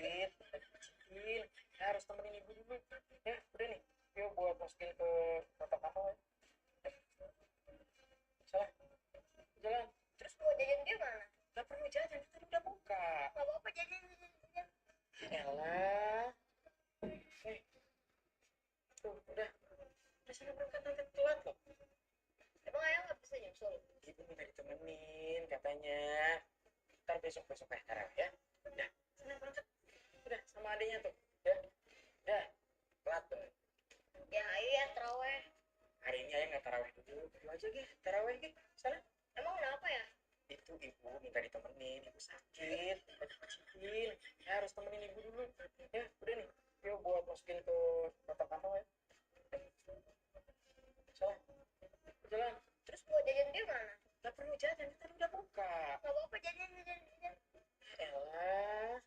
sakit, lagi kecil, harus temenin ibu dulu. Ya udah nih, yuk buat masukin ke kotak kamu ya. Salah, jalan. Terus mau jajan dia mana? Gak perlu jajan, tadi udah buka. Gak apa-apa jajan. Elah, tuh udah sana berangkat nanti telat loh. Emang ayah gak bisa nyusul? Ibu minta ditemenin katanya. Ntar besok tarawih ya. Udah, sana berangkat. Udah sama adiknya tuh. Ya, udah. Telat tuh. Ya ayo ya terawih. Hari ini ayah nggak tarawih dulu. Dulu aja Gih, tarawih Gih. Sana. Emang kenapa ya? Itu ibu minta ditemenin. Ibu sakit, lagi kecil. Harus temenin ibu dulu. Ya, udah nih. Yuk buat masukin ke kotak kamu ya. Salah, jalan. Terus mau jajan dia mana? Gak perlu jajan, tadi udah buka. Gak apa-apa jajan. Elah.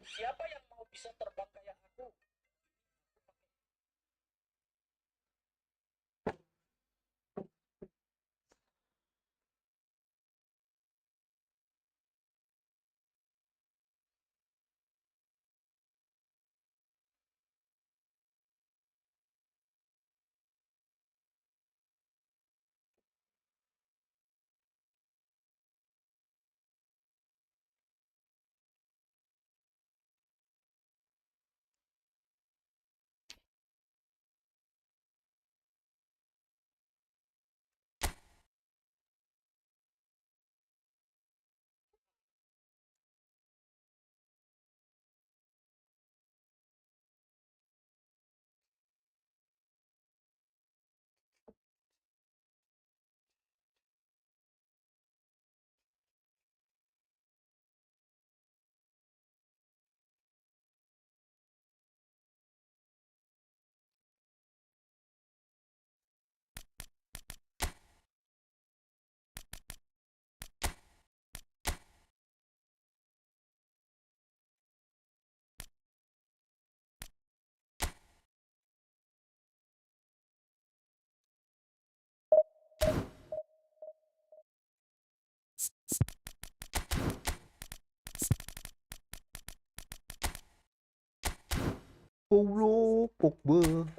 Siapa yang mau bisa terbang kayak aku? Paulo Pogba.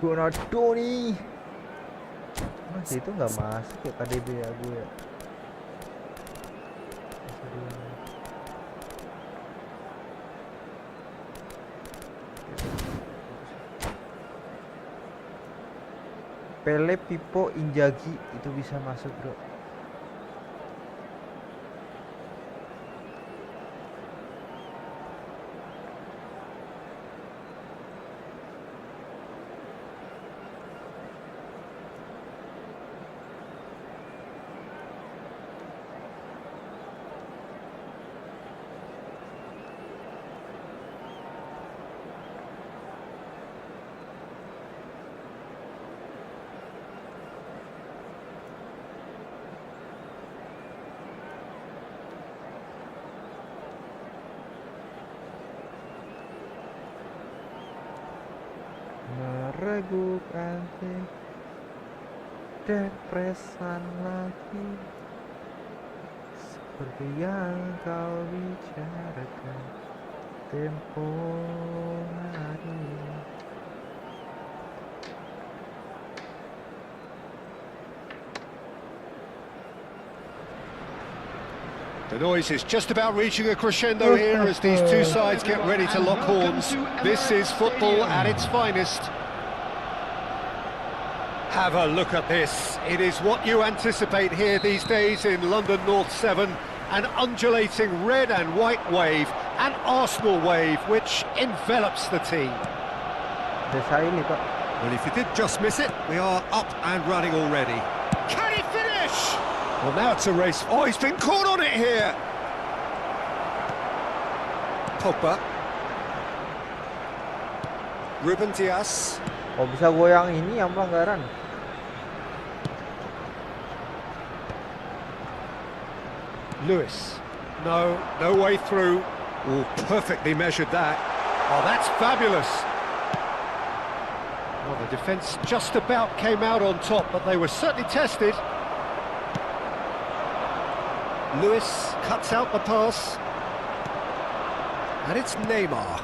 Donasi. Masih itu nggak masuk ya KDB ya gue ya. Pele, Pipo, Injagi itu bisa masuk bro. Meragukan depresan lagi seperti yang kau bicarakan tempo hari. The noise is just about reaching a crescendo here as these two sides get ready to lock horns. This is football at its finest. Have a look at this. It is what you anticipate here these days in London North 7. An undulating red and white wave, an Arsenal wave which envelops the team. Desa ini, Pak. Well, if you did just miss it, we are up and running already. Can he finish? Well, now it's a race. Oh, he's been caught on it here. Pogba. Ruben Dias. Oh, bisa goyang ini yang pelanggaran. Lewis. No way through. Oh, perfectly measured that. Oh, that's fabulous. Well, the defence just about came out on top, but they were certainly tested. Lewis cuts out the pass. And it's Neymar.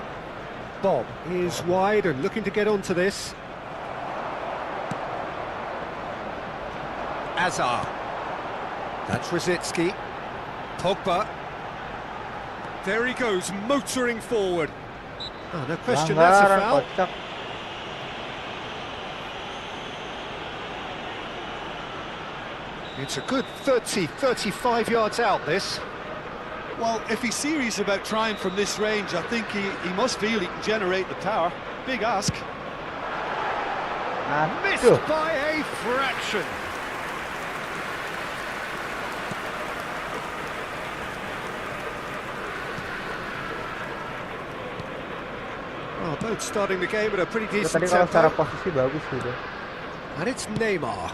Bob is wide and looking to get onto this. Azar. That's Rosicki. Pogba. There he goes, motoring forward. Oh, no question, that's a foul. Kocak. It's a good 30-35 yards out, this. Well, if he's serious about trying from this range, I think he must feel he can generate the power. Big ask. Missed Aduh. by a fraction. Well, both starting the game at a pretty Ya, decent tadi kalau secara tempo. posisi bagus gitu. And it's Neymar.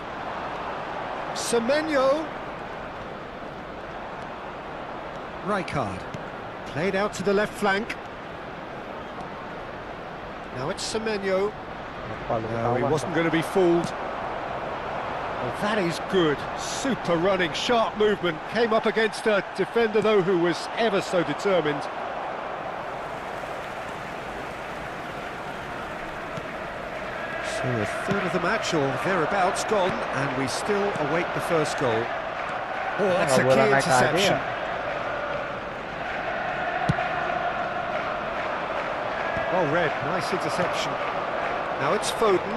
Semenyo. Rijkaard. Played out to the left flank. Now it's Semenyo. No, he wasn't going to be fooled. Well, that is good. Super running, sharp movement. Came up against a defender, though, who was ever so determined. So a third of the match, or thereabouts, gone, and we still await the first goal. Oh, that's a Nggak boleh key naik aja interception. ya. Well read, nice interception. Now it's Foden.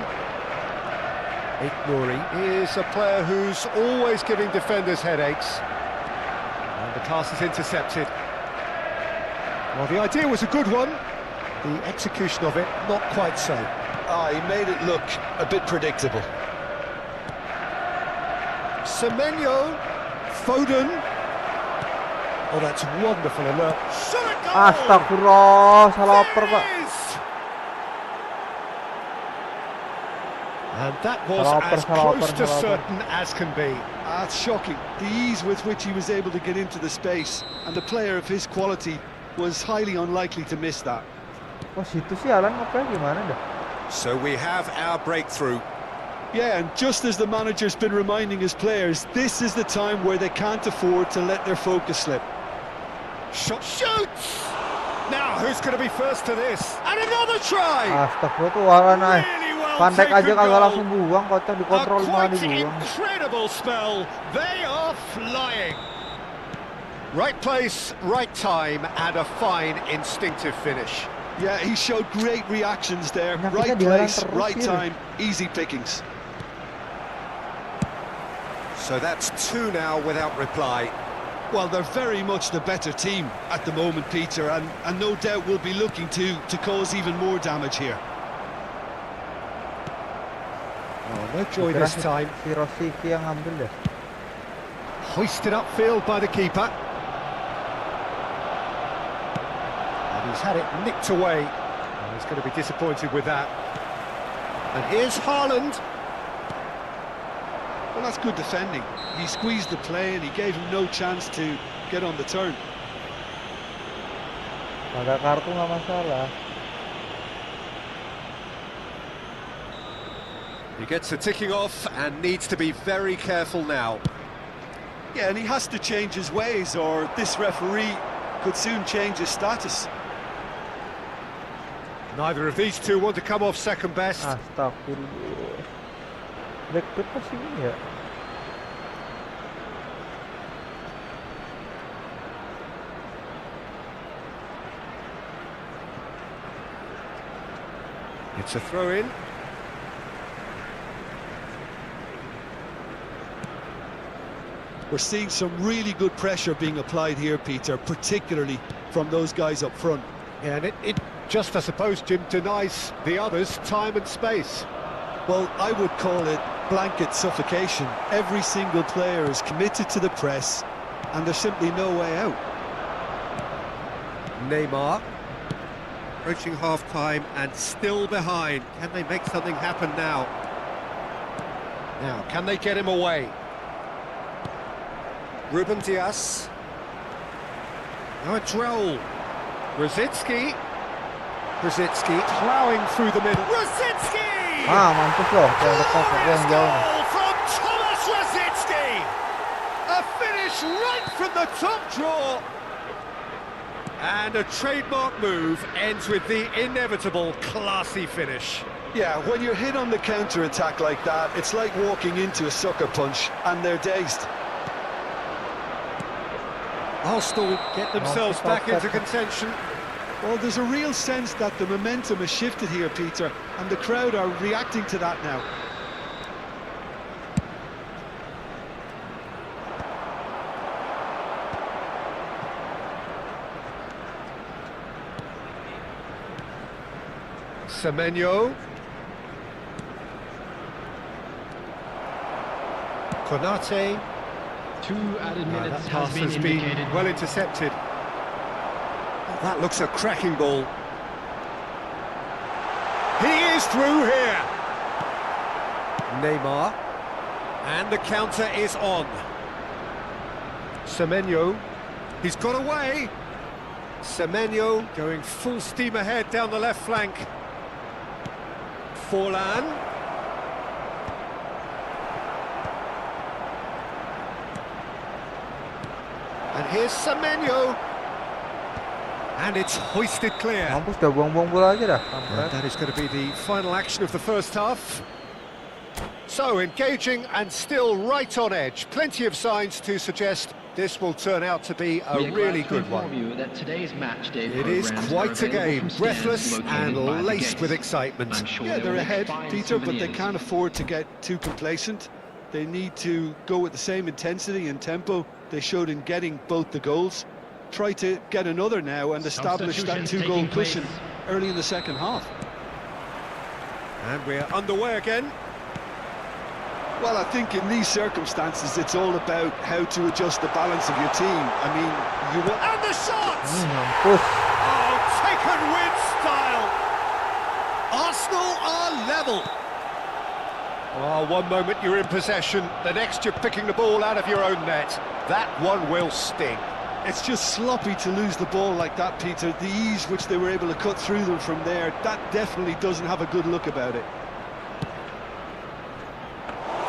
Nouri is a player who's always giving defenders headaches. And the pass is intercepted. Well, the idea was a good one. The execution of it, not quite so. He made it look a bit predictable. Semenyo. Foden. Oh, that's wonderful alert. Shot a goal! Astagfirullah, salah oper, Pak. And that was as close to certain as can be. That's shocking. The ease with which he was able to get into the space, and the player of his quality was highly unlikely to miss that. Oh, situ sih Alan ngepel gimana dah? So we have our breakthrough. Yeah, and just as the manager's been reminding his players, this is the time where they can't afford to let their focus slip. Shot shoots! Now who's going to be first to this? And another try! Astagfirullah tuh Alan ay. Really well Pandek aja taken kagak goal. langsung buang, kocak A dikontrol malah quite dibuang. incredible spell. They are flying. Right place, right time, and a fine instinctive finish. Yeah, he showed great reactions there. Penyakitnya Right dilarang place, terus right gitu. time, easy pickings. So that's two now without reply. Well, they're very much the better team at the moment, Peter, and no doubt will be looking to cause even more damage here. Oh, no joy Kira this time. Si Rosicki yang ngambil deh. Hoisted upfield by the keeper. And he's had it nicked away. And he's going to be disappointed with that. And here's Haaland. Well, that's good defending. He squeezed the play and he gave him no chance to get on the turn. Kagak kartu nggak masalah. He gets the ticking off and needs to be very careful now. Yeah, and he has to change his ways, or this referee could soon change his status. Neither of these two want to come off second best. Astagfirullah. Backfoot pasti ini ya. It's a throw-in. We're seeing some really good pressure being applied here, Peter, particularly from those guys up front. Yeah, and it just, I suppose, Jim, denies the others time and space. Well, I would call it blanket suffocation. Every single player is committed to the press, and there's simply no way out. Neymar, approaching half-time and still behind. Can they make something happen now? Now, can they get him away? Ruben Dias. Now a Droll. Rosicki ploughing through the middle. Rosicki! Mantap loh, jangan lepas yang jauh nih. Goal from Thomas Rosicki! A finish right from the top draw! And a trademark move ends with the inevitable classy finish. Yeah, when you're hit on the counter-attack like that, it's like walking into a sucker punch, and they're dazed. Arsenal get themselves back into contention. Well, there's a real sense that the momentum has shifted here, Peter, and the crowd are reacting to that now. Semenyo. Konate. 2 added minutes That has pass been has been indicated. well intercepted. Oh, that looks a cracking ball. He is through here. Neymar. And the counter is on. Semenyo. He's got away. Semenyo going full steam ahead down the left flank. Forlan. And here's Semenyo. And it's hoisted clear. Mampus dah buang-buang bola aja dah. And that is going to be the final action of the first half. So, engaging and still right on edge. Plenty of signs to suggest this will turn out to be a really good one. That today's match day It is quite a game, breathless and laced with excitement. Yeah, they're ahead, Peter, but they can't afford to get too complacent. They need to go with the same intensity and tempo they showed in getting both the goals. Try to get another now and establish that 2-goal cushion early in the second half. And we're underway again. Well, I think in these circumstances it's all about how to adjust the balance of your team. I mean, you want... And the shots! Mampus. Oh, taken with style! Arsenal are level. Oh, one moment you're in possession, the next you're picking the ball out of your own net. That one will sting. It's just sloppy to lose the ball like that, Peter. The ease which they were able to cut through them from there, that definitely doesn't have a good look about it.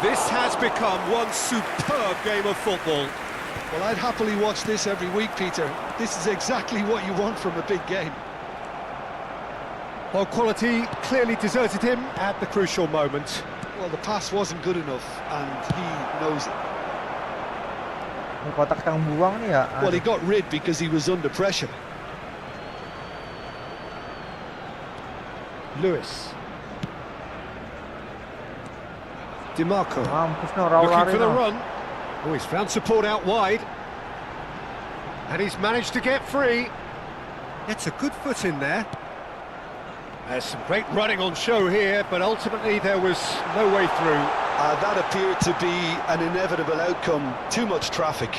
This has become one superb game of football. Well, I'd happily watch this every week, Peter. This is exactly what you want from a big game. Well, quality clearly deserted him at the crucial moment. Well, the pass wasn't good enough, and he knows it. Kotak yang buang nih ya. Well, he got rid because he was under pressure. Lewis. DiMarco. Mampus no, raw Looking lari for the no. run. Oh, he's found support out wide. And he's managed to get free. Gets a good foot in there. There's some great running on show here, but ultimately there was no way through. That appeared to be an inevitable outcome. Too much traffic.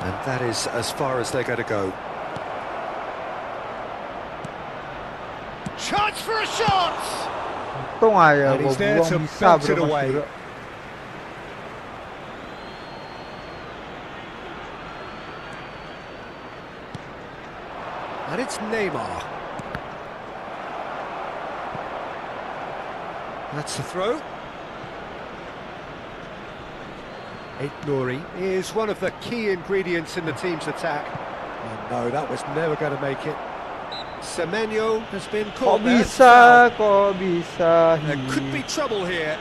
And that is as far as they're going to go. Chance for a shot! Untung aja And gua he's there buang to bisa belt it bro, Mas away. Bro. And it's Neymar. That's the throw. Nouri is one of the key ingredients in the team's attack. And no, that was never going to make it. Semenyo has been caught there. Kok bisa. There could be trouble here.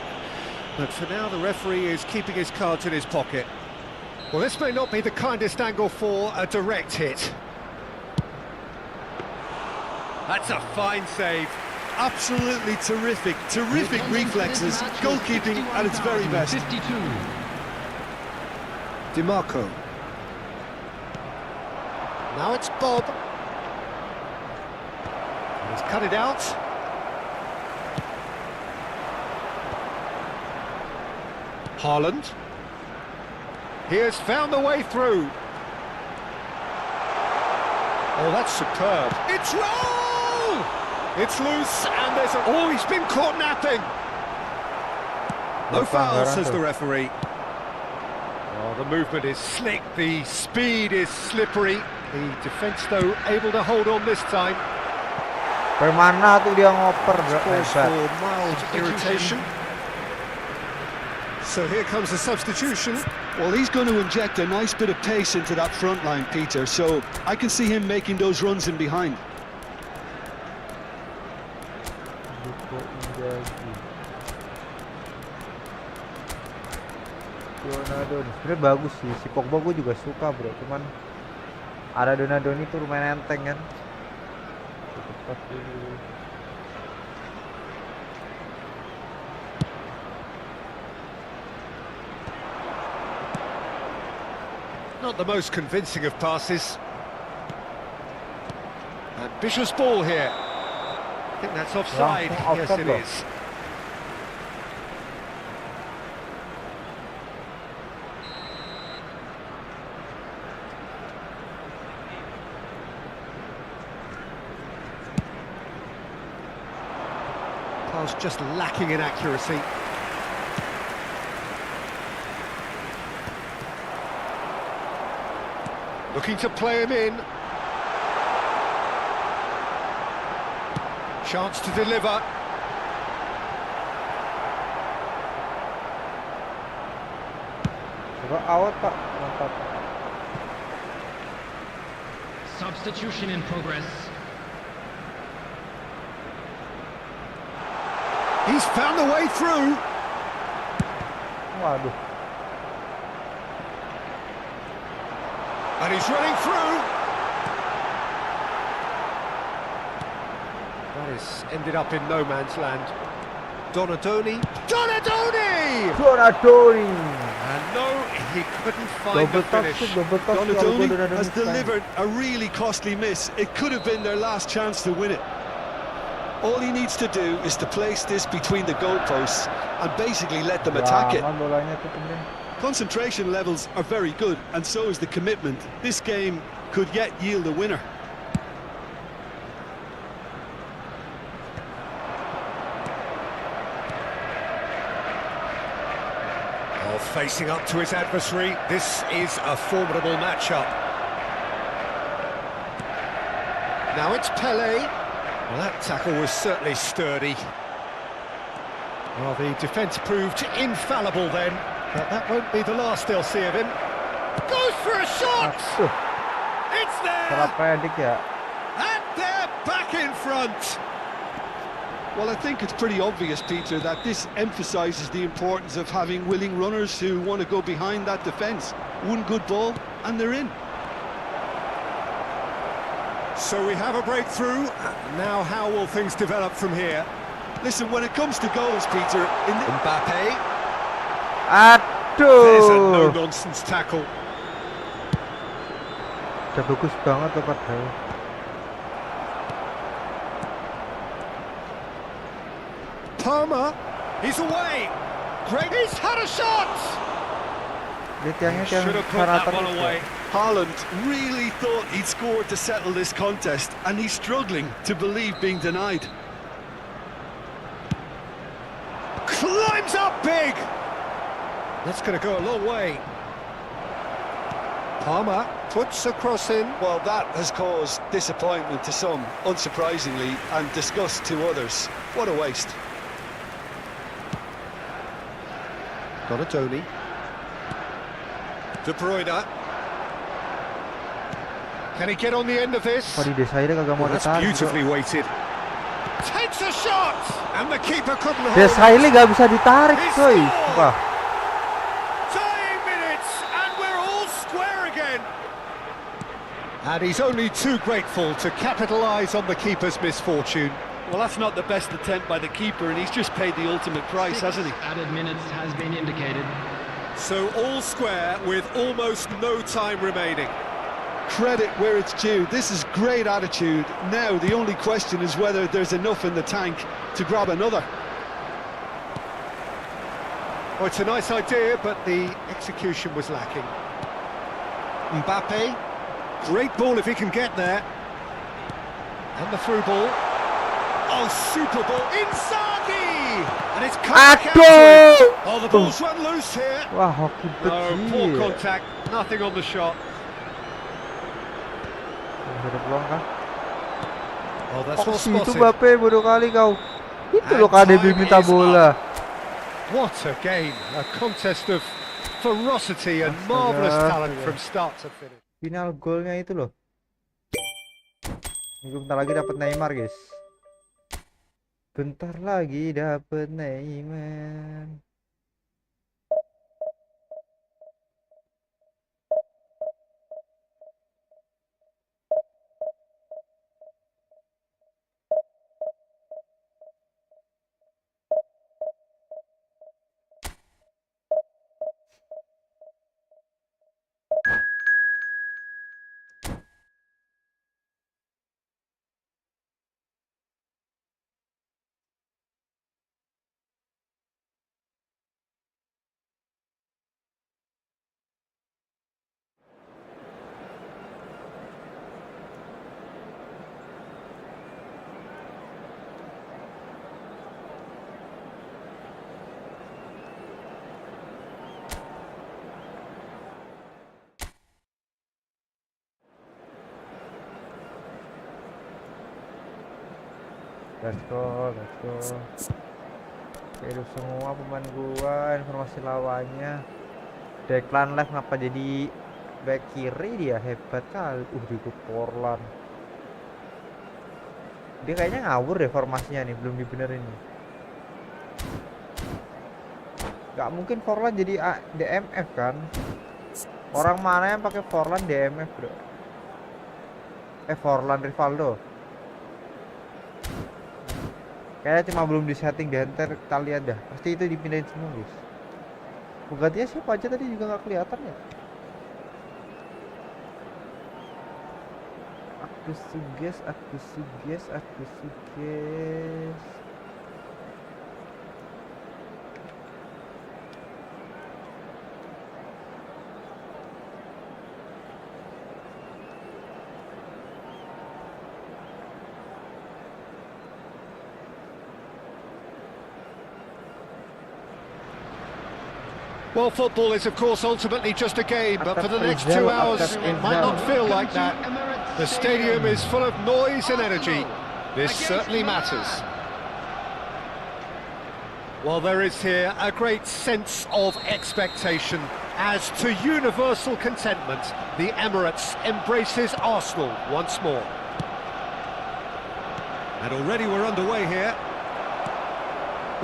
But for now, the referee is keeping his cards in his pocket. Well, this may not be the kindest angle for a direct hit. That's a fine save. Absolutely terrific reflexes, goalkeeping at its very best. 52. DiMarco. Now it's Bob. He's cut it out. Haaland. He has found the way through. Oh, that's superb. It's roll! It's loose, and there's a... Oh, he's been caught napping. No foul, says the referee. Oh, the movement is slick, the speed is slippery. The defence, though, able to hold on this time. Permana tuh dia ngoper Cause for mild irritation. So here comes the substitution. Well, he's going to inject a nice bit of pace into that front line, Peter, so I can see him making those runs in behind. Sebenarnya bagus sih, si Pogba gue juga suka bro, cuman ada Donadoni tuh lumayan enteng kan. Cepat dulu. Not the most convincing of passes. Ambitious ball here. I think that's offside. Yes, it is. Pass just lacking in accuracy. Looking to play him in. Chance to deliver. Coba awat Pak, mantap. Substitution in progress. He's found the way through. Waduh. And he's running through. That has ended up in no man's land. Donadoni. Donadoni! And no, he couldn't find the finish. Donadoni has delivered a really costly miss. It could have been their last chance to win it. All he needs to do is to place this between the goalposts and basically let them attack it. Concentration levels are very good, and so is the commitment. This game could yet yield a winner. Oh, facing up to his adversary, this is a formidable matchup. Now it's Pele. Well, that tackle was certainly sturdy. Well, the defence proved infallible then. But that won't be the last they'll see of him. Goes for a shot! It's there! And they're back in front! Well, I think it's pretty obvious, Peter, that this emphasises the importance of having willing runners who want to go behind that defence. One good ball, and they're in. So we have a breakthrough. Now how will things develop from here? Listen, when it comes to goals, Peter... Mbappe... Aduh. There's a no-nonsense tackle. Udah bagus banget tuh padahal. Palmer, he's away. Great, he's had a shot. Should have put that one away. Haaland really thought he'd scored to settle this contest, and he's struggling to believe being denied. Climbs up big. That's going to go a long way. Palmer puts a cross in. Well, that has caused disappointment to some, unsurprisingly, and disgust to others. What a waste. Donadoni. De Bruyne. Can he get on the end of this? That's beautifully weighted. Takes a shot! And the keeper couldn't hold it. Desailly gak bisa ditarik, coy. Sumpah. And he's only too grateful to capitalise on the keeper's misfortune. Well, that's not the best attempt by the keeper, and he's just paid the ultimate price, hasn't he? Added minutes has been indicated. So all square with almost no time remaining. Credit where it's due. This is great attitude. Now, the only question is whether there's enough in the tank to grab another. Well, it's a nice idea, but the execution was lacking. Mbappe, great ball if he can get there. And the through ball. Oh, super ball, Inzaghi! And it's come back out to him. Oh, the ball's run loose here. Wah, hoki No, poor kecil. contact, nothing on the shot. Ada peluang kah? Oh, that's well Oh, situ spotted. Mbappe, bodoh kali kau. Itu And loh KDB time minta is bola. What a game, a contest of ferocity and Astaga, marvellous talent astaga. from start to finish. Final golnya itu loh. Ini bentar lagi dapat Neymar, guys. Bentar lagi dapat Neymar. Let's go, let's go. Hidup semua pemain gua, informasi lawannya. Declan Live ngapa jadi back kiri dia, hebat kali. Di Portland. Dia kayaknya ngawur deh formasinya nih, belum dibenerin nih. Gak mungkin Portland jadi DMF kan? Orang mana yang pakai Portland DMF, bro? Portland Rivaldo. Kayaknya cuma belum disetting deh, ntar kita lihat dah. Pasti itu dipindahin semua, guys. Penggantinya siapa aja tadi juga nggak kelihatan ya. Aku suges. Well, football is, of course, ultimately just a game, but for the next 2 hours, it might not feel like that. The stadium is full of noise and energy. This certainly matters. Well, there is here a great sense of expectation. As to universal contentment, the Emirates embraces Arsenal once more. And already we're underway here.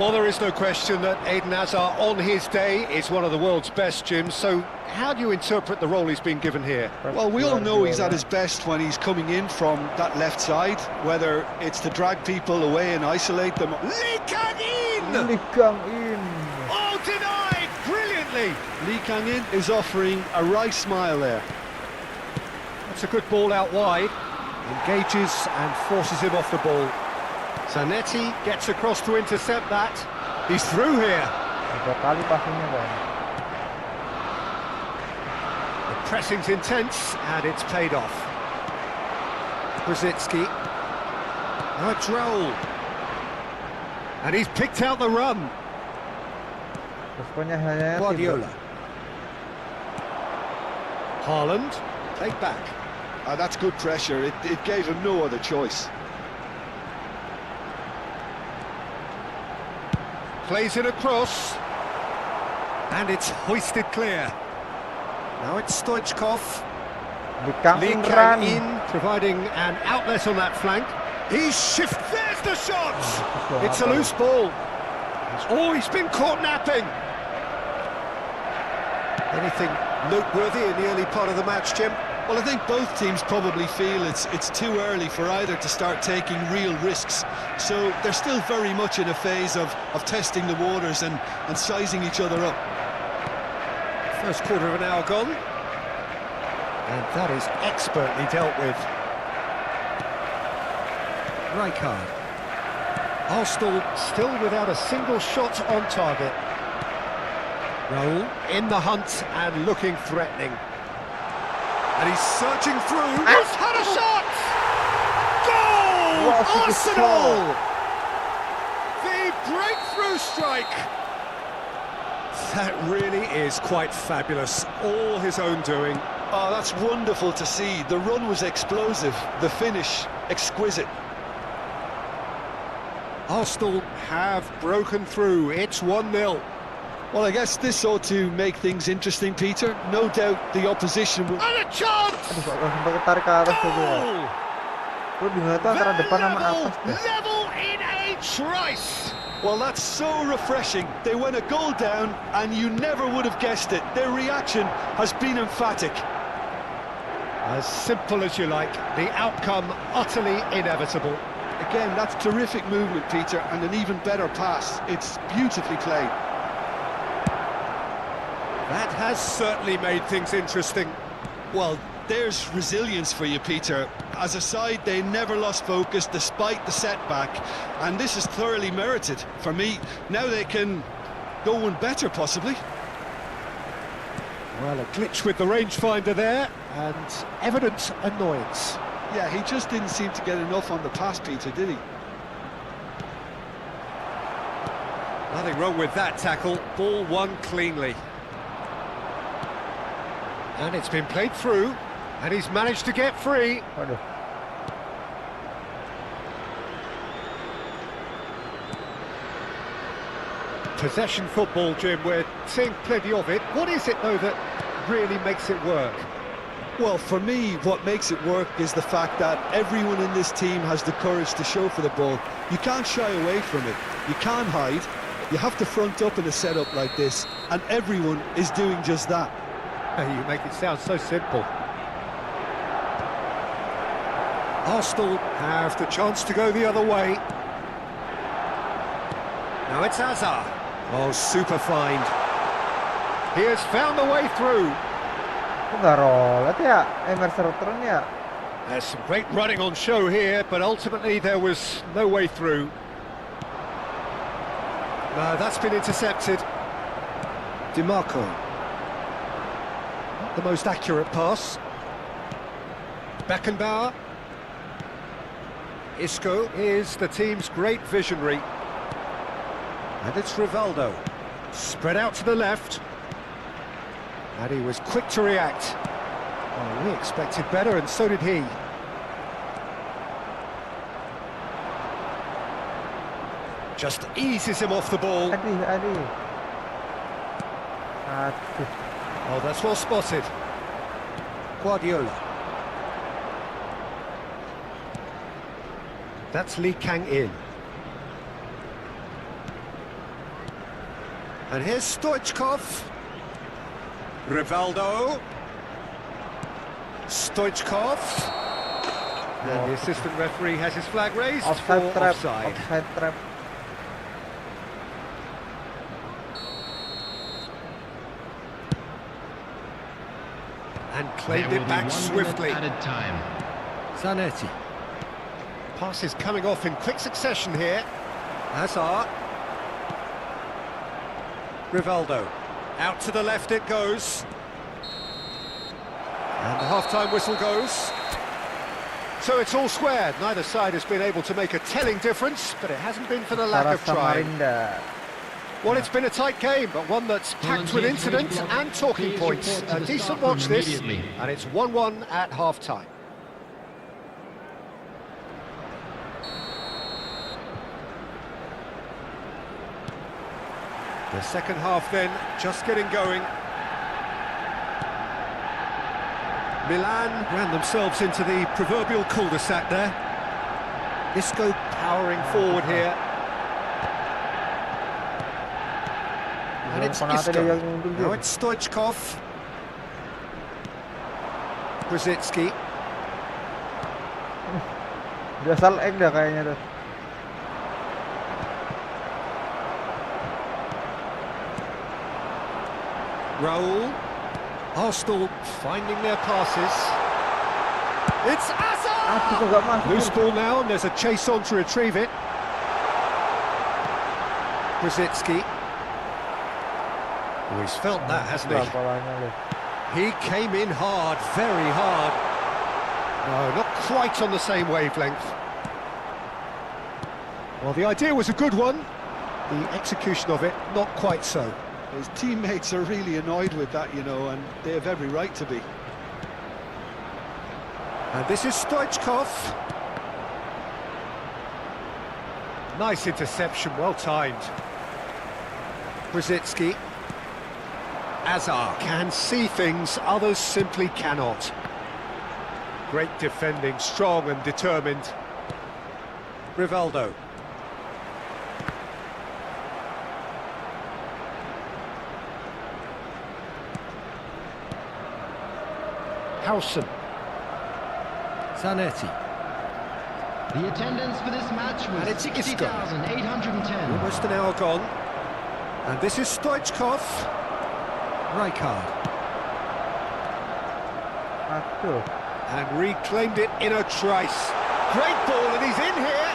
Well, there is no question that Eden Hazard, on his day, is one of the world's best, Jim. So how do you interpret the role he's been given here? Well, we all know he's at his best when he's coming in from that left side, whether it's to drag people away and isolate them. Lee Kang-in! Oh, denied! Brilliantly! Lee Kang-in is offering a right smile there. That's a good ball out wide. Engages and forces him off the ball. Zanetti gets across to intercept that. He's through here. Tiga kali passingnya, Bang. The pressing's intense and it's paid off. Brzezinski. A droll. And he's picked out the run. Responnya hanya Guardiola. Haaland. Take back. That's good pressure. It gave him no other choice. Plays it across. And it's hoisted clear. Now it's Stoichkov. Lee Kang-in run. in, providing an outlet on that flank. He's there's the shot! It's a loose ball. Oh, he's been caught napping. Anything noteworthy in the early part of the match, Jim? Well, I think both teams probably feel it's too early for either to start taking real risks. So they're still very much in a phase of testing the waters and sizing each other up. First quarter of an hour gone. And that is expertly dealt with. Rijkaard. Arsenal still without a single shot on target. Raul in the hunt and looking threatening. And he's searching through. He's had a shot! Goal! What a Arsenal! The breakthrough strike! That really is quite fabulous. All his own doing. Oh, that's wonderful to see. The run was explosive, the finish exquisite. Arsenal have broken through. It's 1-0. Well, I guess this ought to make things interesting, Peter. No doubt the opposition will... And a chance! Aduh, kok sampai ketarik ke atas tuh dia. Goal! Gue bingung itu antara depan sama atas deh. Level in a trice! Well, that's so refreshing. They went a goal down, and you never would have guessed it. Their reaction has been emphatic. As simple as you like, the outcome utterly inevitable. Again, that's terrific movement, Peter, and an even better pass. It's beautifully played. That has certainly made things interesting. Well, there's resilience for you, Peter. As a side, they never lost focus despite the setback, and this is thoroughly merited. For me, now they can go one better, possibly. Well, a glitch with the rangefinder there, and evident annoyance. Yeah, he just didn't seem to get enough on the pass, Peter, did he? Nothing wrong with that tackle. Ball won cleanly. And it's been played through, and he's managed to get free. Waduh. Possession football, Jim, we're seeing plenty of it. What is it, though, that really makes it work? Well, for me, what makes it work is the fact that everyone in this team has the courage to show for the ball. You can't shy away from it. You can't hide. You have to front up in a setup like this, and everyone is doing just that. You make it sound so simple. Arsenal have the chance to go the other way. Now it's Hazard. Oh, super find. He has found the way through. Kok nggak rolet ya? Mercer turun ya? There's some great running on show here, but ultimately there was no way through. No, that's been intercepted. DiMarco. Not the most accurate pass. Beckenbauer. Isco is the team's great visionary. And it's Rivaldo. Spread out to the left. And he was quick to react. Oh, we expected better, and so did he. Just eases him off the ball. Aduh. Oh, that's well spotted. Guardiola. That's Lee Kang-in. And here's Stoichkov. Rivaldo. Stoichkov. And the assistant referee has his flag raised for Offside trap. offside. Offside trap. And There claimed will it be back 1 swiftly. minute added time. Zanetti. Passes coming off in quick succession here. Hazard. Rivaldo. Out to the left it goes. And the half-time whistle goes. So it's all squared. Neither side has been able to make a telling difference, but it hasn't been for the lack of trying. Samarinda. Well, it's been a tight game, but one that's packed with incidents and talking points. A decent watch this, and it's 1-1 at half-time. The second half then, just getting going. Milan ran themselves into the proverbial cul-de-sac there. Isco powering forward here. And it's Isco. Now it's Stoichkov. Brzezinski. Udah selek dah kayaknya tuh. Raul. Arsenal finding their passes. It's Aduh, kagak masuk. loose ball now, and there's a chase on to retrieve it. Brzezinski. Oh, he's felt that, hasn't he? Kepalanya loh. He came in hard, very hard. No, not quite on the same wavelength. Well, the idea was a good one. The execution of it, not quite so. His teammates are really annoyed with that, you know, and they have every right to be. And this is Stoichkov. Nice interception, well timed. Brzezinski. Azar can see things others simply cannot. Great defending, strong and determined. Rivaldo. Howson. Zanetti. The attendance for this match And was it's Isco. 60,810. Almost an hour gone. And this is Stoichkov. Rijkaard. Aduh. And reclaimed it in a trice. Great ball, and he's in here.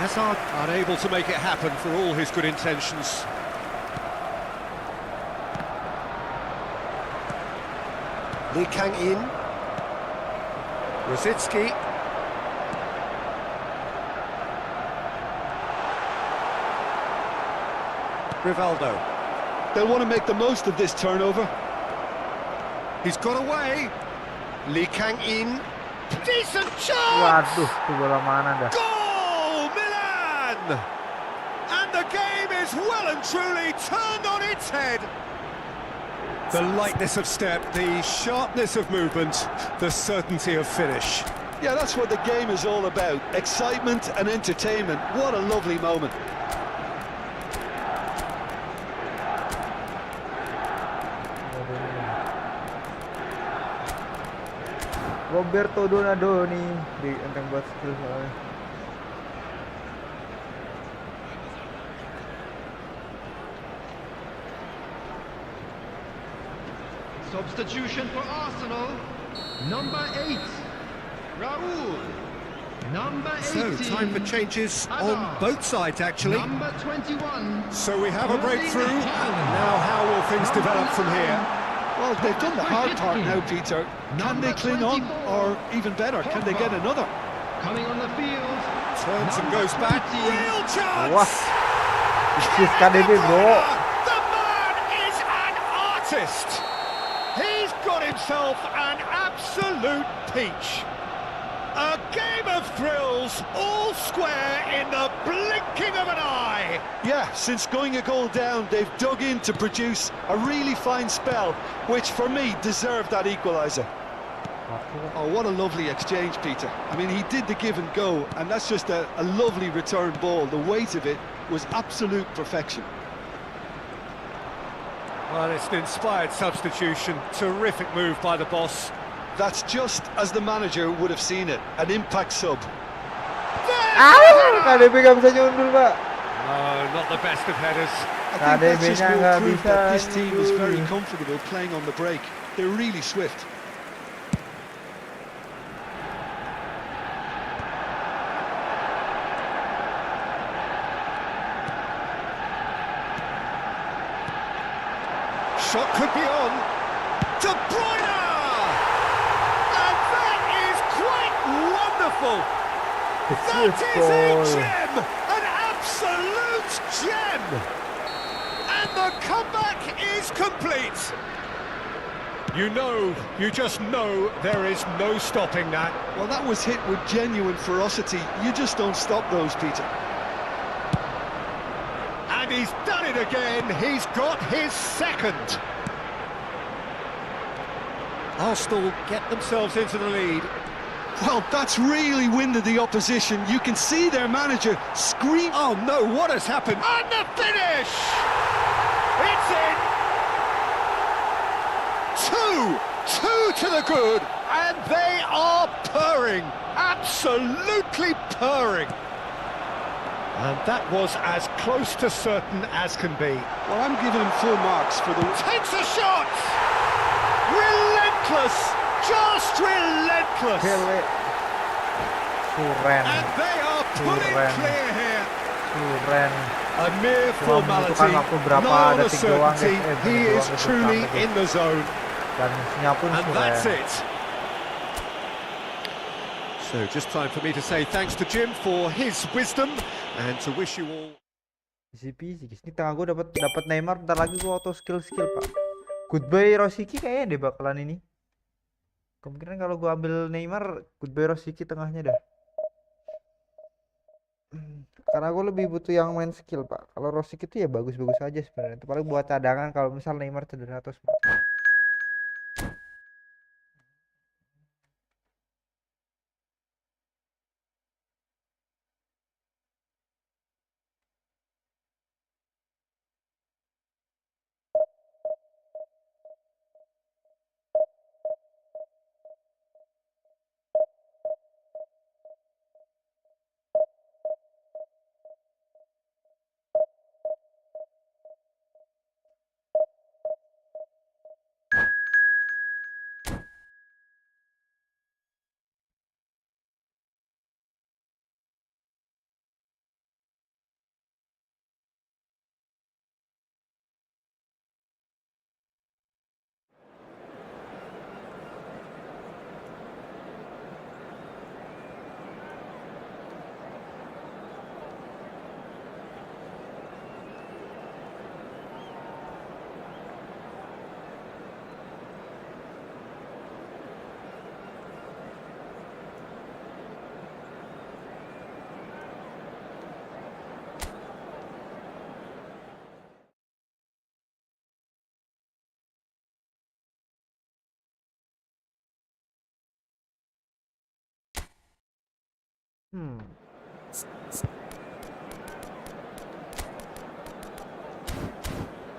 Hazard unable to make it happen for all his good intentions. Lee Kang-in. Rosicki. Rivaldo. They'll want to make the most of this turnover. He's got away. Lee Kang-in. Decent chance! Waduh, tuh bola mana dah? Goal, Milan! And the game is well and truly turned on its head. The lightness of step, the sharpness of movement, the certainty of finish. Yeah, that's what the game is all about. Excitement and entertainment. What a lovely moment. Roberto Donadoni di enteng buat skill soalnya. Substitution for Arsenal. Number 8, Raul. Number 18, So, time for changes on both sides, actually. Number 21. So we have a breakthrough. Now, how will things develop from here? Well, they've done the hard part now, Peter. Can they cling on? Or even better, can they get another? Coming on the field. Turns and goes back. Real chance! Wah, isi KDB bro. The man is an artist. He's got himself an absolute peach. A game of thrills, all square in the blinking of an eye. Yeah, since going a goal down, they've dug in to produce a really fine spell, which for me deserved that equaliser. Oh, what a lovely exchange, Peter. I mean, he did the give and go, and that's just a lovely return ball. The weight of it was absolute perfection. Well, it's an inspired substitution. Terrific move by the boss. That's just as the manager would have seen it, an impact sub. KDB gak bisa nyundul, Pak. No, not the best of headers. I think that's just KDB-nya will nggak prove bisa that this team is very nyundul. comfortable playing on the break. They're really swift. Shot could be on. De Bruyne! And that is quite wonderful. That is a gem! An absolute gem! And the comeback is complete. You just know there is no stopping that. Well, that was hit with genuine ferocity. You just don't stop those, Peter. And he's done it again. He's got his second. Arsenal get themselves into the lead. Well, that's really winded the opposition. You can see their manager scream. Oh no, what has happened? And the finish! It's in! 2-2 to the good, and they are purring, absolutely purring. And that was as close to certain as can be. Well, I'm giving him full marks for the... Takes a shot! Relentless! Just relentless! Kele. Keren. And they are putting Keren. clear here. Keren. A mere Cuma formality, membutuhkan waktu berapa no detik doang, uncertainty, guys. he Detik is doang, truly detik in the zone. Dan pun And that's keren. it. So just time for me to say thanks to Jim for his wisdom and to wish you all... Easy peasy guys. Ini tengah gue dapat Neymar, bentar lagi gue auto skill pak. Goodbye Rosicky kayaknya deh bakalan ini. Kemungkinan kalau gue ambil Neymar, goodbye Rosicky tengahnya dah. Karena gue lebih butuh yang main skill pak. Kalau Rosicky itu ya bagus-bagus aja sebenarnya. Itu paling buat cadangan kalau misal Neymar cedera atau semacam.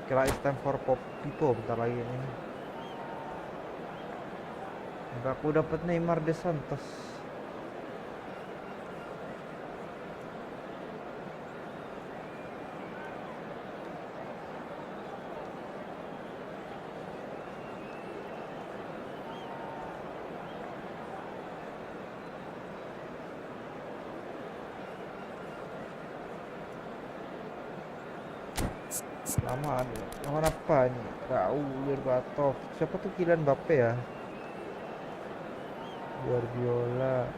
Kira it's time for pop people bentar lagi ini. Enggak, aku dapat Neymar de Santos. Lama lawan apa nih? Raul, Berbatov. Siapa tuh Kylian Mbappe ya? Guardiola.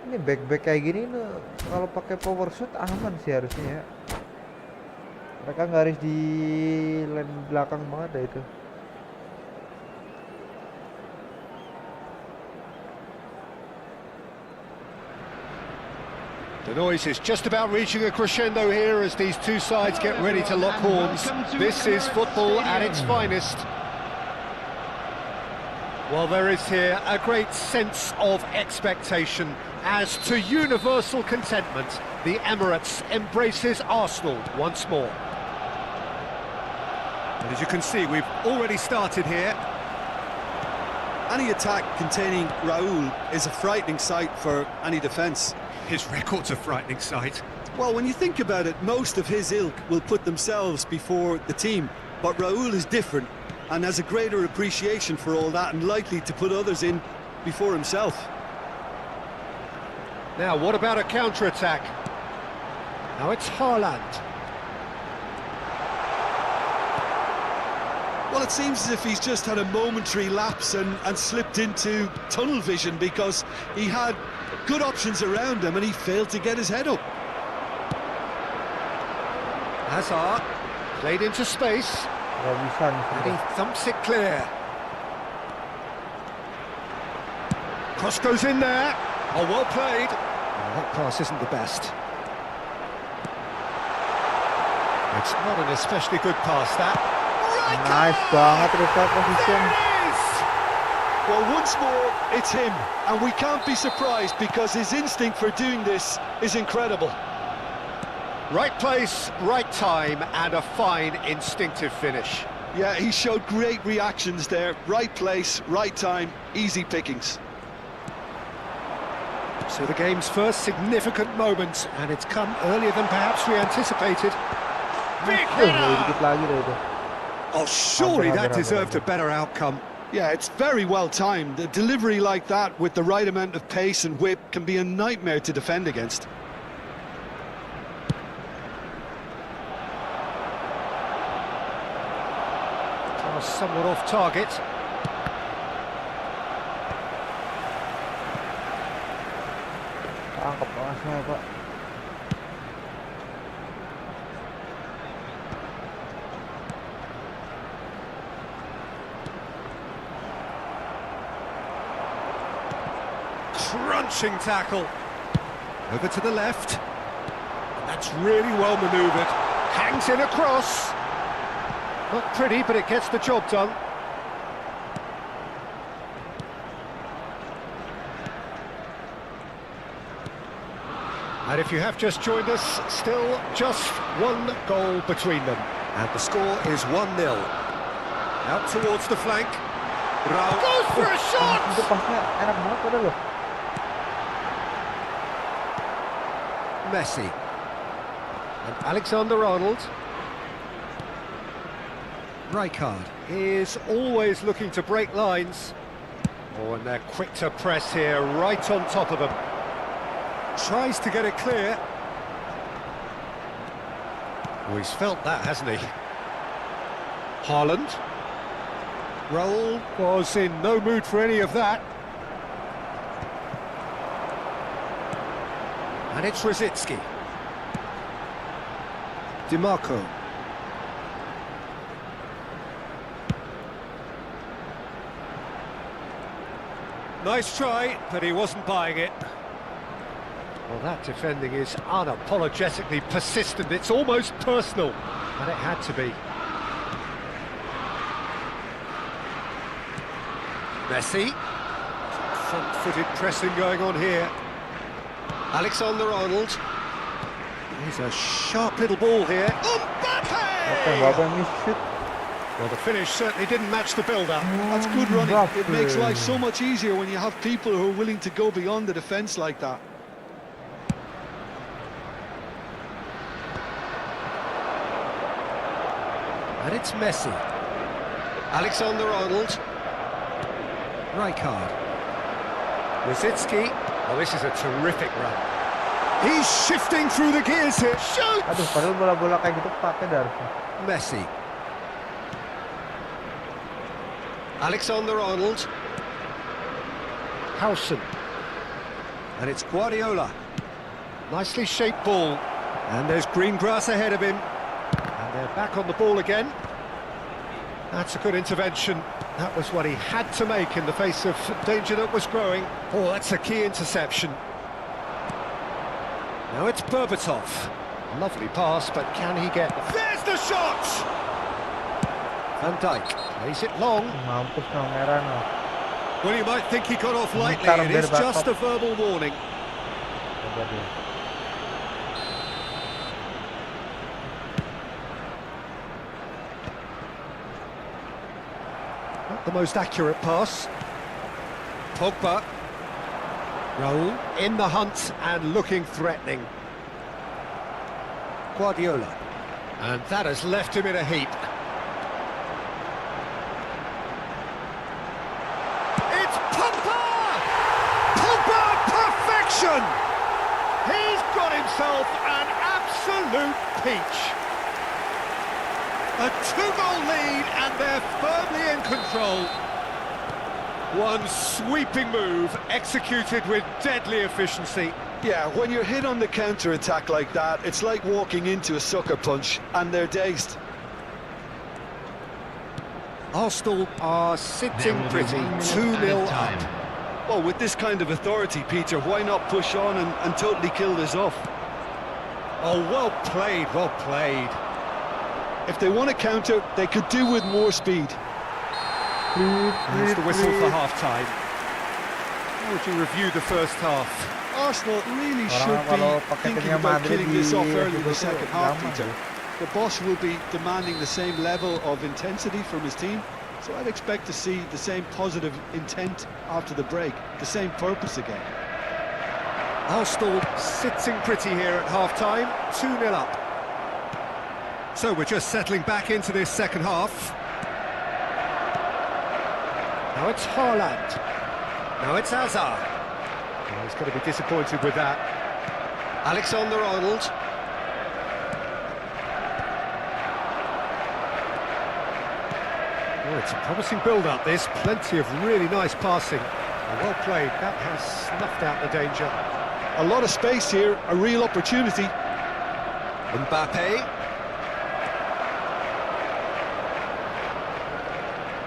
Ini back kayak gini nih kalau pakai power shoot aman sih harusnya ya. Mereka nggak harus di lane belakang banget dah itu. The noise is just about reaching a crescendo here as these two sides get ready to lock horns. This is football at its finest. Well, there is here a great sense of expectation as to universal contentment. The Emirates embraces Arsenal once more. And as you can see, we've already started here. Any attack containing Raul is a frightening sight for any defence. His record's a frightening sight. Well, when you think about it, most of his ilk will put themselves before the team. But Raul is different and has a greater appreciation for all that and likely to put others in before himself. Now, what about a counter-attack? Now it's Haaland. Well, it seems as if he's just had a momentary lapse and slipped into tunnel vision because he had good options around him and he failed to get his head up. Hazard played into space. Nggak bisa nih. And he thumps it clear. Cross goes in there. Oh, well played. Oh, that pass isn't the best. It's not an especially good pass, that. Nice banget restart position. Well, once more, it's him, and we can't be surprised because his instinct for doing this is incredible. Right place, right time, and a fine instinctive finish. Yeah, he showed great reactions there. Right place, right time, easy pickings. So the game's first significant moment, and it's come earlier than perhaps we anticipated. Big Dikit header! lagi dah itu. Oh, surely that Hampir, deserved a hampir. better outcome. Yeah, it's very well timed. A delivery like that with the right amount of pace and whip can be a nightmare to defend against. Oh, somewhat off target. Tangkap pasnya, Pak. Crunching tackle. Over to the left. And that's really well manoeuvred. Hangs in across. Not pretty, but it gets the job done. And if you have just joined us, still just one goal between them. And the score is 1-0. Out towards the flank. Raul goes for a Itu shot! pasnya enak banget padahal loh. Messi. And Alexander-Arnold. Rijkaard is always looking to break lines. Oh, and they're quick to press here, right on top of them. Tries to get it clear. Oh, he's felt that, hasn't he? Haaland. Raul was in no mood for any of that. And it's Rosicki. DiMarco. Nice try, but he wasn't buying it. Well, that defending is unapologetically persistent. It's almost personal, and it had to be. Messi. Front-footed pressing going on here. Alexander-Arnold. Here's a sharp little ball here. Bapak Mbappe! miss shoot. Well, the finish certainly didn't match the build-up. That's good running. It makes life so Mbappe. much easier when you have people who are willing to go beyond the defence like that. And it's Messi. Alexander-Arnold. Rijkaard. Rosicki. Oh, this is a terrific run. He's shifting through the gears here. Shoot! Aduh, padahal bola-bola kayak gitu pakai dah harusnya. Messi. Alexander-Arnold. Howson. And it's Guardiola. Nicely shaped ball. And there's green grass ahead of him. And they're back on the ball again. That's a good intervention. That was what he had to make in the face of danger that was growing. Oh, that's a key interception. Now it's Berbatov. Lovely pass, but can he get... There's the shot! Van Dijk plays it long. Mampus no, merah no. Well, you might think he got off lightly. Mutar It is Berbatov. just a verbal warning. Coba dia. Not the most accurate pass. Pogba. Raul in the hunt and looking threatening. Guardiola. And that has left him in a heap. It's Pogba! Pogba perfection! He's got himself an absolute peach. A two-goal lead and they're firmly in control. One sweeping move executed with deadly efficiency. Yeah, when you're hit on the counter-attack like that, it's like walking into a sucker punch, and they're dazed. Arsenal are sitting pretty, 2-0 up. Well, with this kind of authority, Peter, why not push on and totally kill this off? Oh, well played, well played. If they want to counter, they could do with more speed. Here's the whistle for half-time. How would you review the first half? Arsenal really Orang should kalau be pakai thinking timnya about Madrid killing this off early in the itu second half, gampang Peter. tuh. the boss will be demanding the same level of intensity from his team. So I'd expect to see the same positive intent after the break, the same purpose again. Arsenal sitting pretty here at half-time, 2-0 up. So we're just settling back into this second half. Now it's Haaland. Now it's Hazard. Oh, he's going to be disappointed with that. Alexander-Arnold. Oh, it's a promising build-up, this. Plenty of really nice passing. Well played. That has snuffed out the danger. A lot of space here, a real opportunity. Mbappe.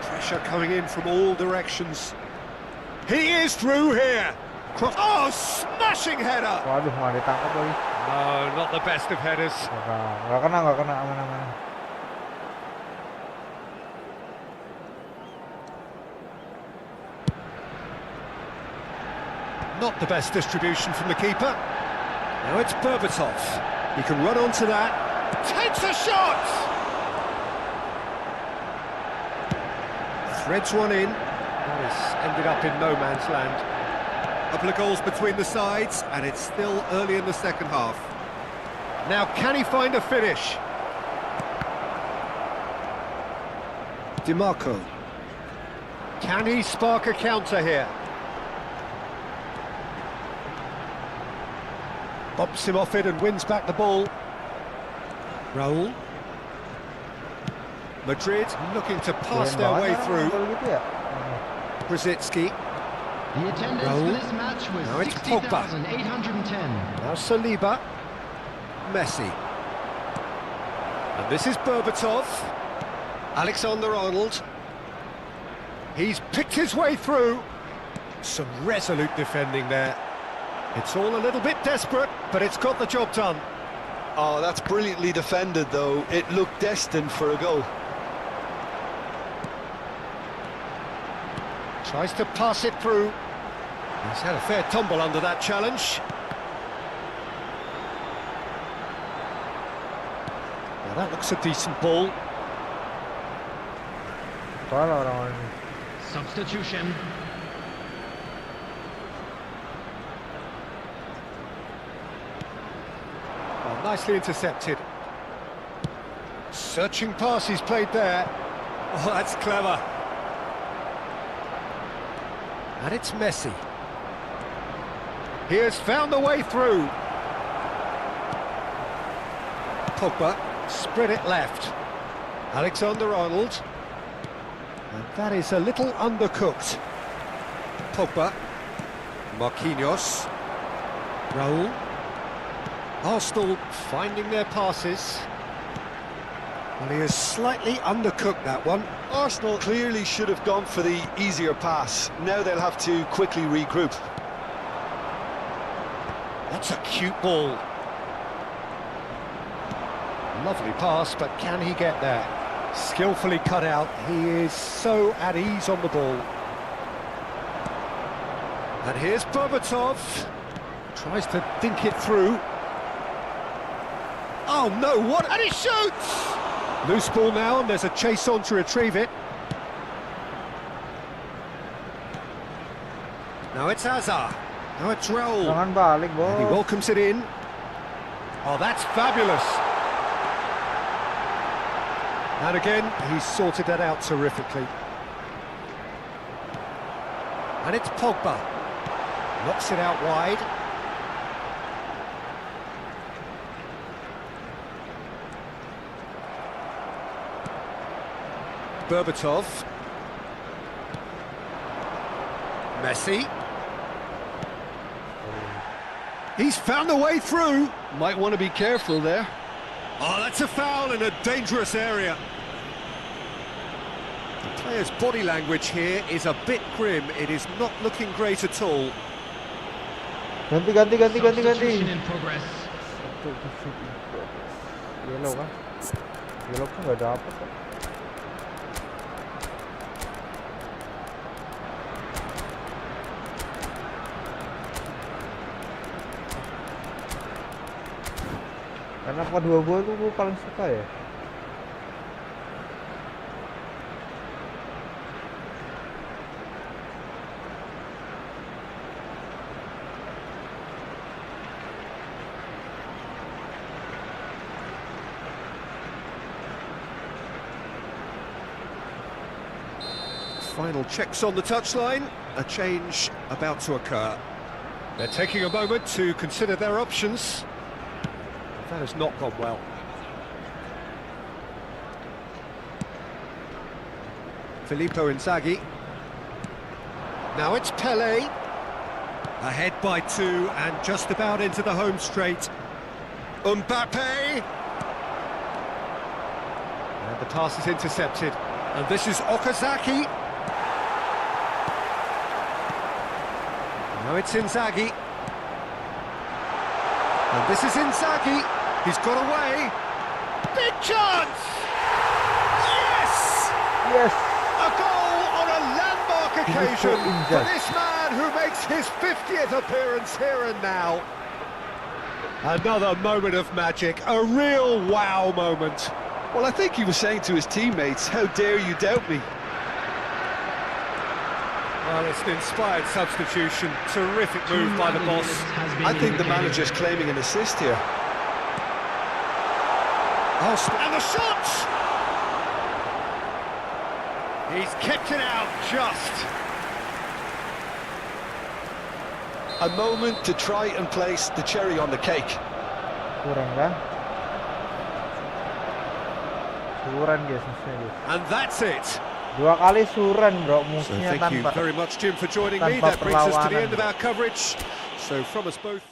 Pressure coming in from all directions. He is through here. Cross. Oh, smashing header. Waduh, malah ditangkap lagi. No, not the best of headers. Nggak kena, aman-aman. Not the best distribution from the keeper. Now it's Berbatov. He can run onto that. Takes a shot! Threads one in. That has ended up in no man's land. Couple of goals between the sides, and it's still early in the second half. Now, can he find a finish? DiMarco. Can he spark a counter here? Bumps him off it and wins back the ball. Raul. Madrid looking to pass their way through. Brzezinski. The attendance Raul. for this match Now was it's Pogba. 60,810. Now Saliba. Messi. And this is Berbatov. Alexander-Arnold. He's picked his way through. Some resolute defending there. It's all a little bit desperate, but it's got the job done. Oh, that's brilliantly defended, though. It looked destined for a goal. Tries to pass it through. He's had a fair tumble under that challenge. Now that looks a decent ball. Soalnya orang-orang ini. Substitution. Oh, nicely intercepted. Searching pass he's played there. Oh, that's clever. And it's Messi. He has found the way through. Pogba, spread it left. Alexander-Arnold. And that is a little undercooked. Pogba. Marquinhos. Raul. Arsenal finding their passes. Well, he has slightly undercooked that one. Arsenal clearly should have gone for the easier pass. Now they'll have to quickly regroup. That's a cute ball. Lovely pass, but can he get there? Skillfully cut out. He is so at ease on the ball. And here's Berbatov. Tries to dink it through. Oh no, what? And he shoots! Loose ball now, and there's a chase on to retrieve it. Now it's Hazard. Now it's Raul. Jangan balik, And he bos. welcomes it in. Oh, that's fabulous. And again, he's sorted that out terrifically. And it's Pogba. Knocks it out wide. Berbatov. Messi. He's found a way through. Might want to be careful there. Oh, that's a foul in a dangerous area. The player's body language here is a bit grim. It is not looking great at all. Ganti. Substitution in progress. Yellow kan? Yellow kan nggak dapet kan? Karena kedua gua tuh gua paling suka ya. Final checks on the touchline. A change about to occur. They're taking a moment to consider their options. That has not gone well. Filippo Inzaghi. Now it's Pele. Ahead by 2 and just about into the home straight. Mbappe. And the pass is intercepted. And this is Okazaki. Now it's Inzaghi. And this is Inzaghi. He's got away. Big chance! Yes! Yes. A goal on a landmark occasion for Inzaghi. this man who makes his 50th appearance here and now. Another moment of magic, a real wow moment. Well, I think he was saying to his teammates, how dare you doubt me? Well, it's an inspired substitution. Terrific move by the boss. I think the manager's claiming an assist here. Oh, and the shot! He's kept it out just. A moment to try and place the cherry on the cake. Kurang kan? Suran guys, musuhnya guys. And that's it. 2 kali suran bro, So musuhnya thank you tanpa very much, Jim, for joining me. tanpa That brings us to the perlawanan. end of our coverage. So from us both.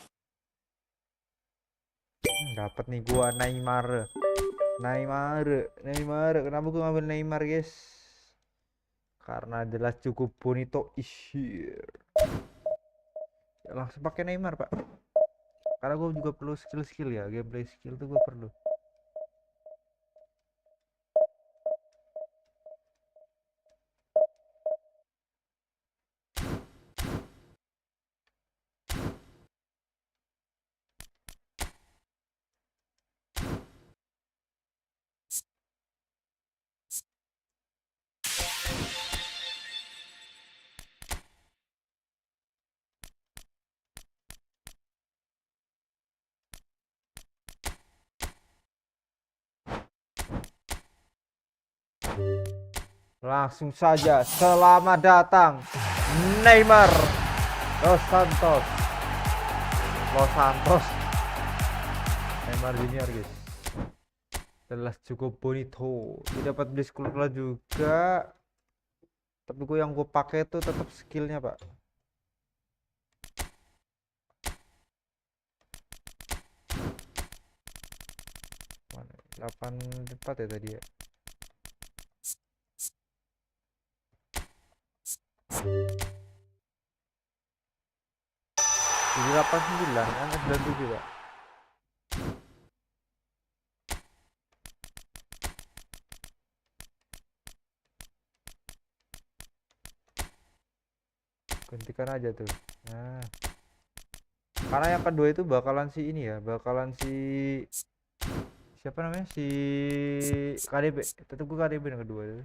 Dapat nih gua Neymar. Kenapa gua ngambil Neymar guys? Karena jelas cukup bonito is here. Ya, langsung pakai Neymar pak. Karena gua juga perlu skill ya, gameplay skill tuh gua perlu. Langsung saja, selamat datang Neymar Dos Santos. Neymar Junior guys. Jelas cukup bonito. Dia dapat beli skill juga. Tapi yang gue pakai itu tetap skillnya pak. Mana? 84 ya tadi ya. Jadi 89 kan 97 pak. Gantikan aja tuh. Nah, karena yang kedua itu bakalan si ini ya, bakalan si siapa namanya, si KDB. Tetep gue KDB yang kedua itu.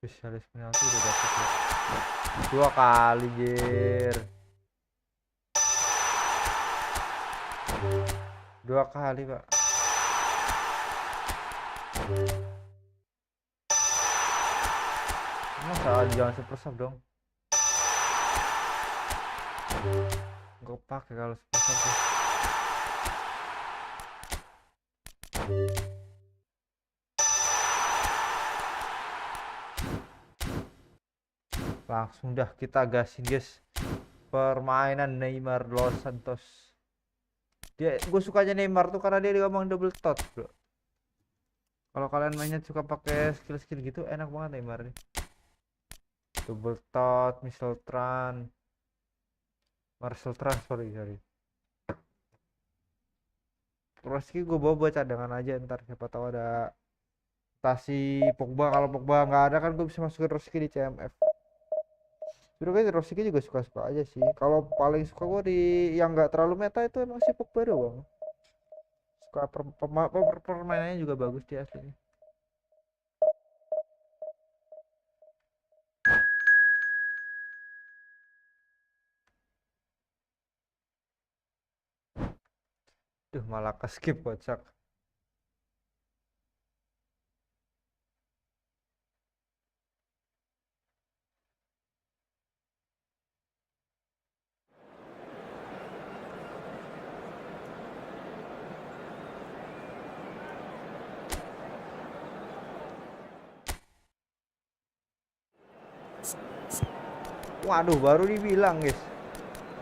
Spesialis penalti udah dapet ya. 2 kali jir. 2 kali pak. Masa jangan super sub dong. Gue pakai kalau super sub tuh. Langsung dah kita gasin guys permainan Neymar Dos Santos. Gue sukanya Neymar tuh karena dia ngomong double touch bro. Kalau kalian mainnya suka pakai skill gitu enak banget Neymar nih. Double touch, Marcel Trans, sorry. Rossi gue bawa buat cadangan aja ntar, siapa tahu ada rotasi Pogba. Kalau Pogba nggak ada kan gue bisa masukin Rossi di CMF. Sebenernya Rossi juga suka-suka aja sih. Kalau paling suka gue di yang nggak terlalu meta itu emang si Pogba doang. Suka permainannya juga bagus dia aslinya. Duh, malah ke skip kocak. Waduh, baru dibilang guys.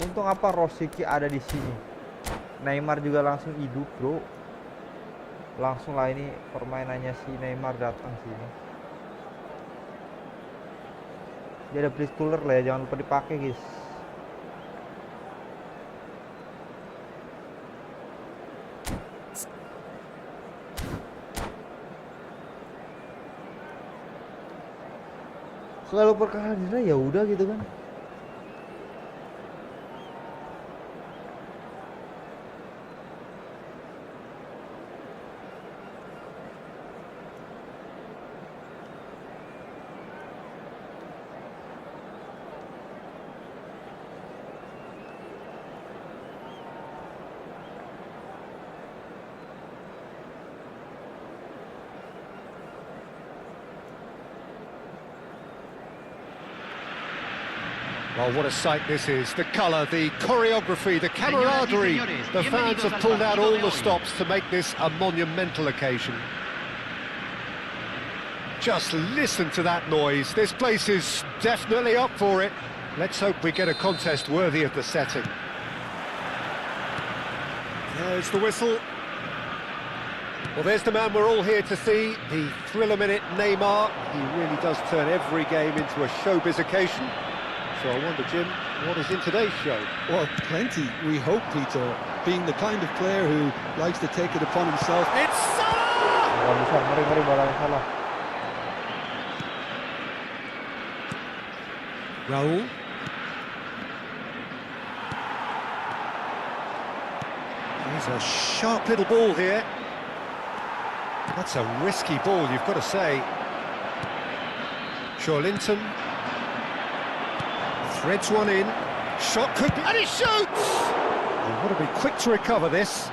Untung apa Rosiki ada di sini. Neymar juga langsung hidup bro. Langsung lah ini permainannya si Neymar datang sini. Dia ada please cooler lah ya, jangan lupa dipakai guys. Kalau perkara ya udah gitu kan. Well, what a sight this is. The colour, the choreography, the camaraderie. The fans have pulled out all the stops to make this a monumental occasion. Just listen to that noise. This place is definitely up for it. Let's hope we get a contest worthy of the setting. There's the whistle. Well, there's the man we're all here to see, the thriller-minute Neymar. He really does turn every game into a showbiz occasion. So I wonder, Jim, what is in today's show? Well, plenty, we hope, Peter. Being the kind of player who likes to take it upon himself. It's Sahur! Ngeri barang salah. Raul. There's a sharp little ball here. That's a risky ball, you've got to say. Linton threads one in. Shot could be... And he shoots! You've got to be quick to recover this.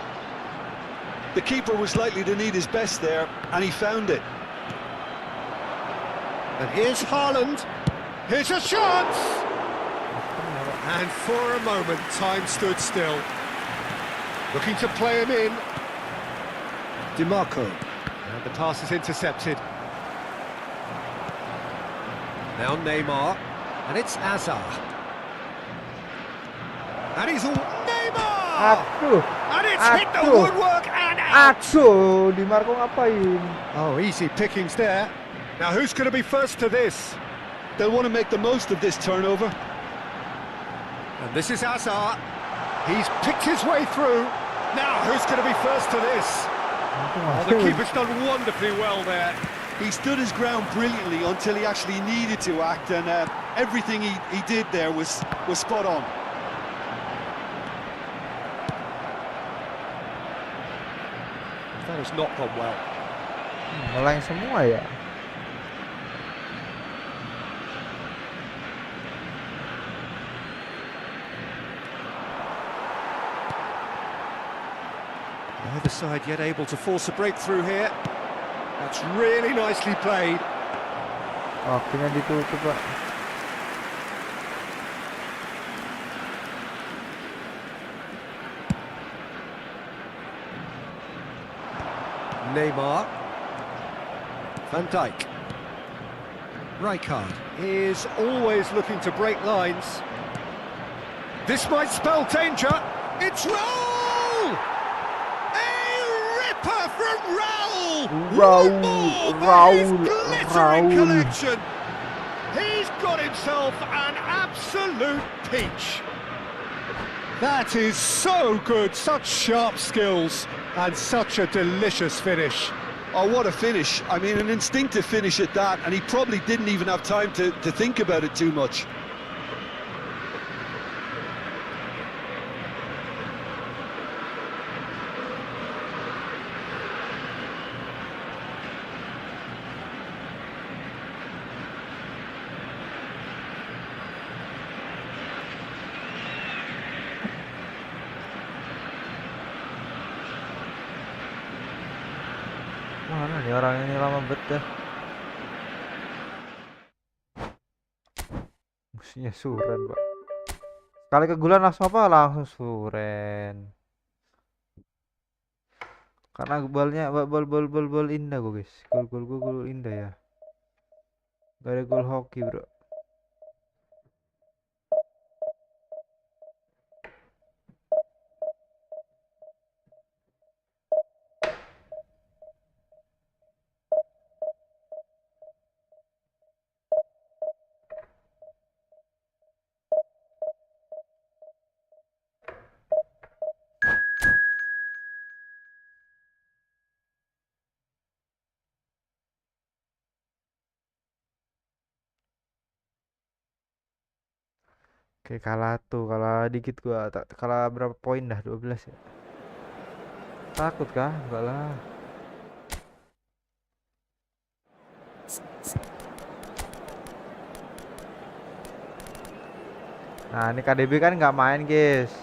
The keeper was likely to need his best there, and he found it. And here's Haaland. Here's a shot! And for a moment, time stood still. Looking to play him in. DiMarco. And the pass is intercepted. Now Neymar. And it's Hazard. And he's all... Neymar! Aduh. And it's hit the woodwork and out! Aduh, Di Marco ngapain? Oh, easy pickings there. Now who's going to be first to this? They'll want to make the most of this turnover. And this is Hazard. He's picked his way through. Now who's going to be first to this? Oh, the keeper's done wonderfully well there. He stood his ground brilliantly until he actually needed to act, and everything he did there was spot on. That has not gone well. Ngeleng semua ya. Neither side yet able to force a breakthrough here. That's really nicely played. Waktunya ditutup, Pak. Neymar. Van Dijk. Rijkaard is always looking to break lines. This might spell danger. It's Raul! A ripper from Raul! One more for his glittering collection. He's got himself an absolute peach. That is so good, such sharp skills and such a delicious finish. Oh, what a finish. I mean, an instinctive finish at that, and he probably didn't even have time to think about it too much. Mana nih orang ini lama bet dah. Musuhnya Suren, Pak. Sekali kegulan langsung apa? Langsung Suren. Karena golnya gol indah gue, guys. Gol indah ya. Gak ada gol hoki, bro. Oke, kalah tuh, kalah dikit gua. Kalah berapa poin dah? 12 ya. Takut kah? Enggak lah. Nah, ini KDB kan nggak main, guys.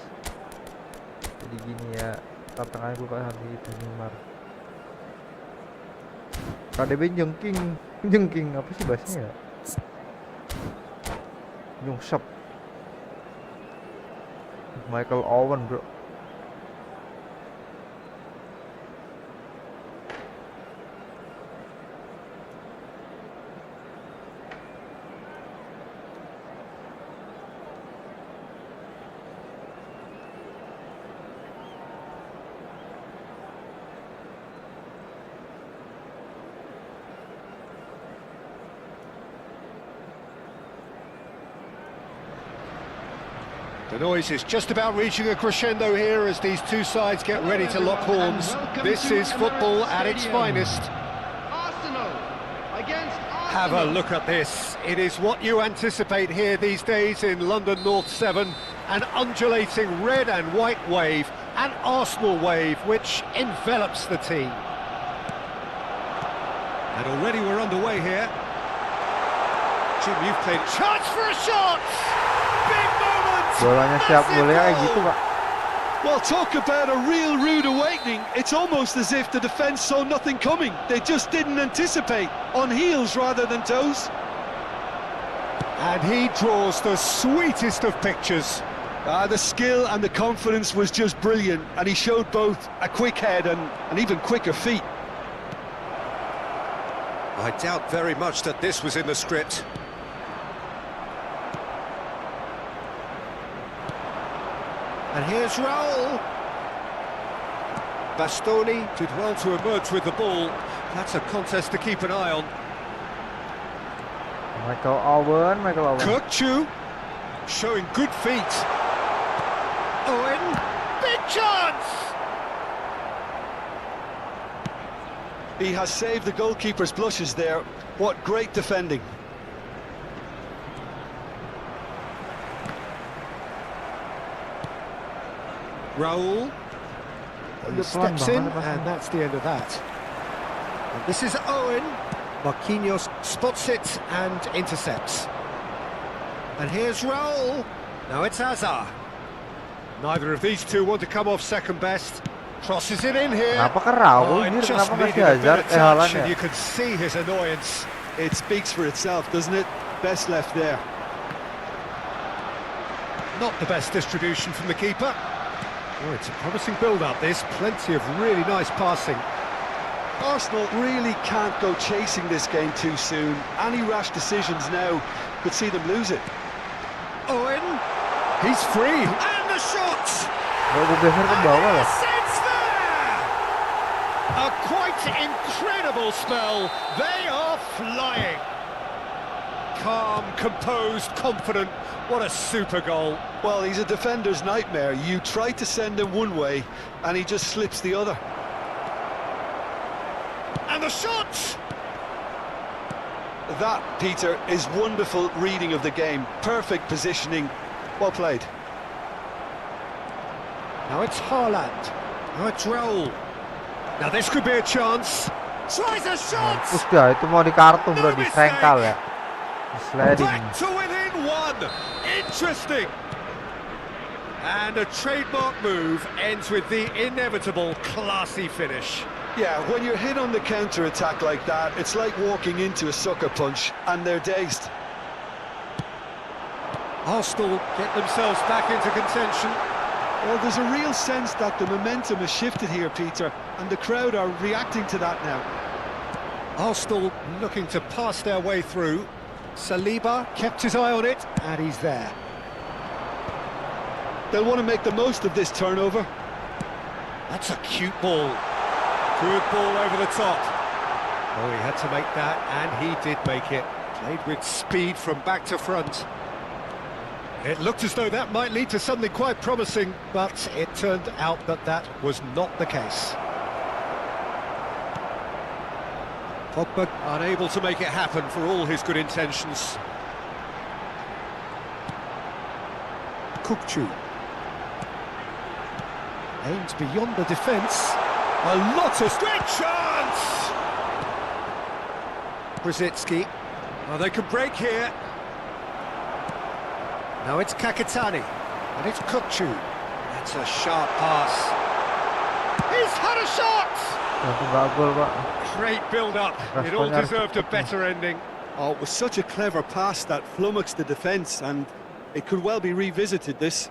Jadi gini ya. Tantangannya gua kayak gitu Neymar. KDB jengking apa sih bahasanya ya? Nyungsep. Michael Owen, bro. The noise is just about reaching a crescendo here as these two sides get ready to lock horns. This is football at its finest. Arsenal against Arsenal. Have a look at this. It is what you anticipate here these days in London North 7. An undulating red and white wave, an Arsenal wave which envelops the team. And already we're underway here. Jim, you've played chance for a shot! Big moment! Bolanya siap mulia kayak gitu, Pak. Well, talk about a real rude awakening. It's almost as if the defence saw nothing coming. They just didn't anticipate. On heels rather than toes. And he draws the sweetest of pictures. The skill and the confidence was just brilliant, and he showed both a quick head and even quicker feet. I doubt very much that this was in the script. And here's Raul. Bastoni did well to emerge with the ball. That's a contest to keep an eye on. Michael Owen. Kirkchu showing good feet. Owen, big chance! He has saved the goalkeeper's blushes there. What great defending. Raul. He steps in, and that's the end of that. And this is Owen. Marquinhos spots it and intercepts. And here's Raul. Now it's Hazard. Neither of these two want to come off second best. Crosses it in here. Kenapa ke Raul? It just Kenapa needed kasih a bit Hazard? of touch, and you Halannya. could see his annoyance. It speaks for itself, doesn't it? Best left there. Not the best distribution from the keeper. Oh, it's a promising build-up, this. Plenty of really nice passing. Arsenal really can't go chasing this game too soon. Any rash decisions now could see them lose it. Owen, he's free. And the shot! Udah geser ke bawah lah. It's there! A quite incredible spell. They are flying. calm, composed, confident. What a super goal. Well, he's a defender's nightmare. You try to send him one way, and he just slips the other. And the shot! That, Peter, is wonderful reading of the game. Perfect positioning. Well played. Now it's Haaland. Now it's Raul. Now this could be a chance. Tries a shot! Mampus dah, itu mau di kartu bro, di sengkal ya. Di sliding. Back to within one. Interesting. And a trademark move ends with the inevitable classy finish. Yeah, when you're hit on the counter-attack like that, it's like walking into a sucker punch, and they're dazed. Arsenal get themselves back into contention. Well, there's a real sense that the momentum has shifted here, Peter, and the crowd are reacting to that now. Arsenal looking to pass their way through. Saliba kept his eye on it, and he's there. They'll want to make the most of this turnover. That's a cute ball. Good ball over the top. Oh, he had to make that, and he did make it. Played with speed from back to front. It looked as though that might lead to something quite promising, but it turned out that that was not the case. Pogba unable to make it happen for all his good intentions. Kukçu aims beyond the defence. A lot of great chance! Brzezinski. Oh, they can break here. Now it's Kakitani, and it's Kukçu. That's a sharp pass. He's had a shot! Itu nggak gol pak. Great build-up. It all deserved a better ending. Oh, it was such a clever pass that flummoxed the defence, and it could well be revisited, this.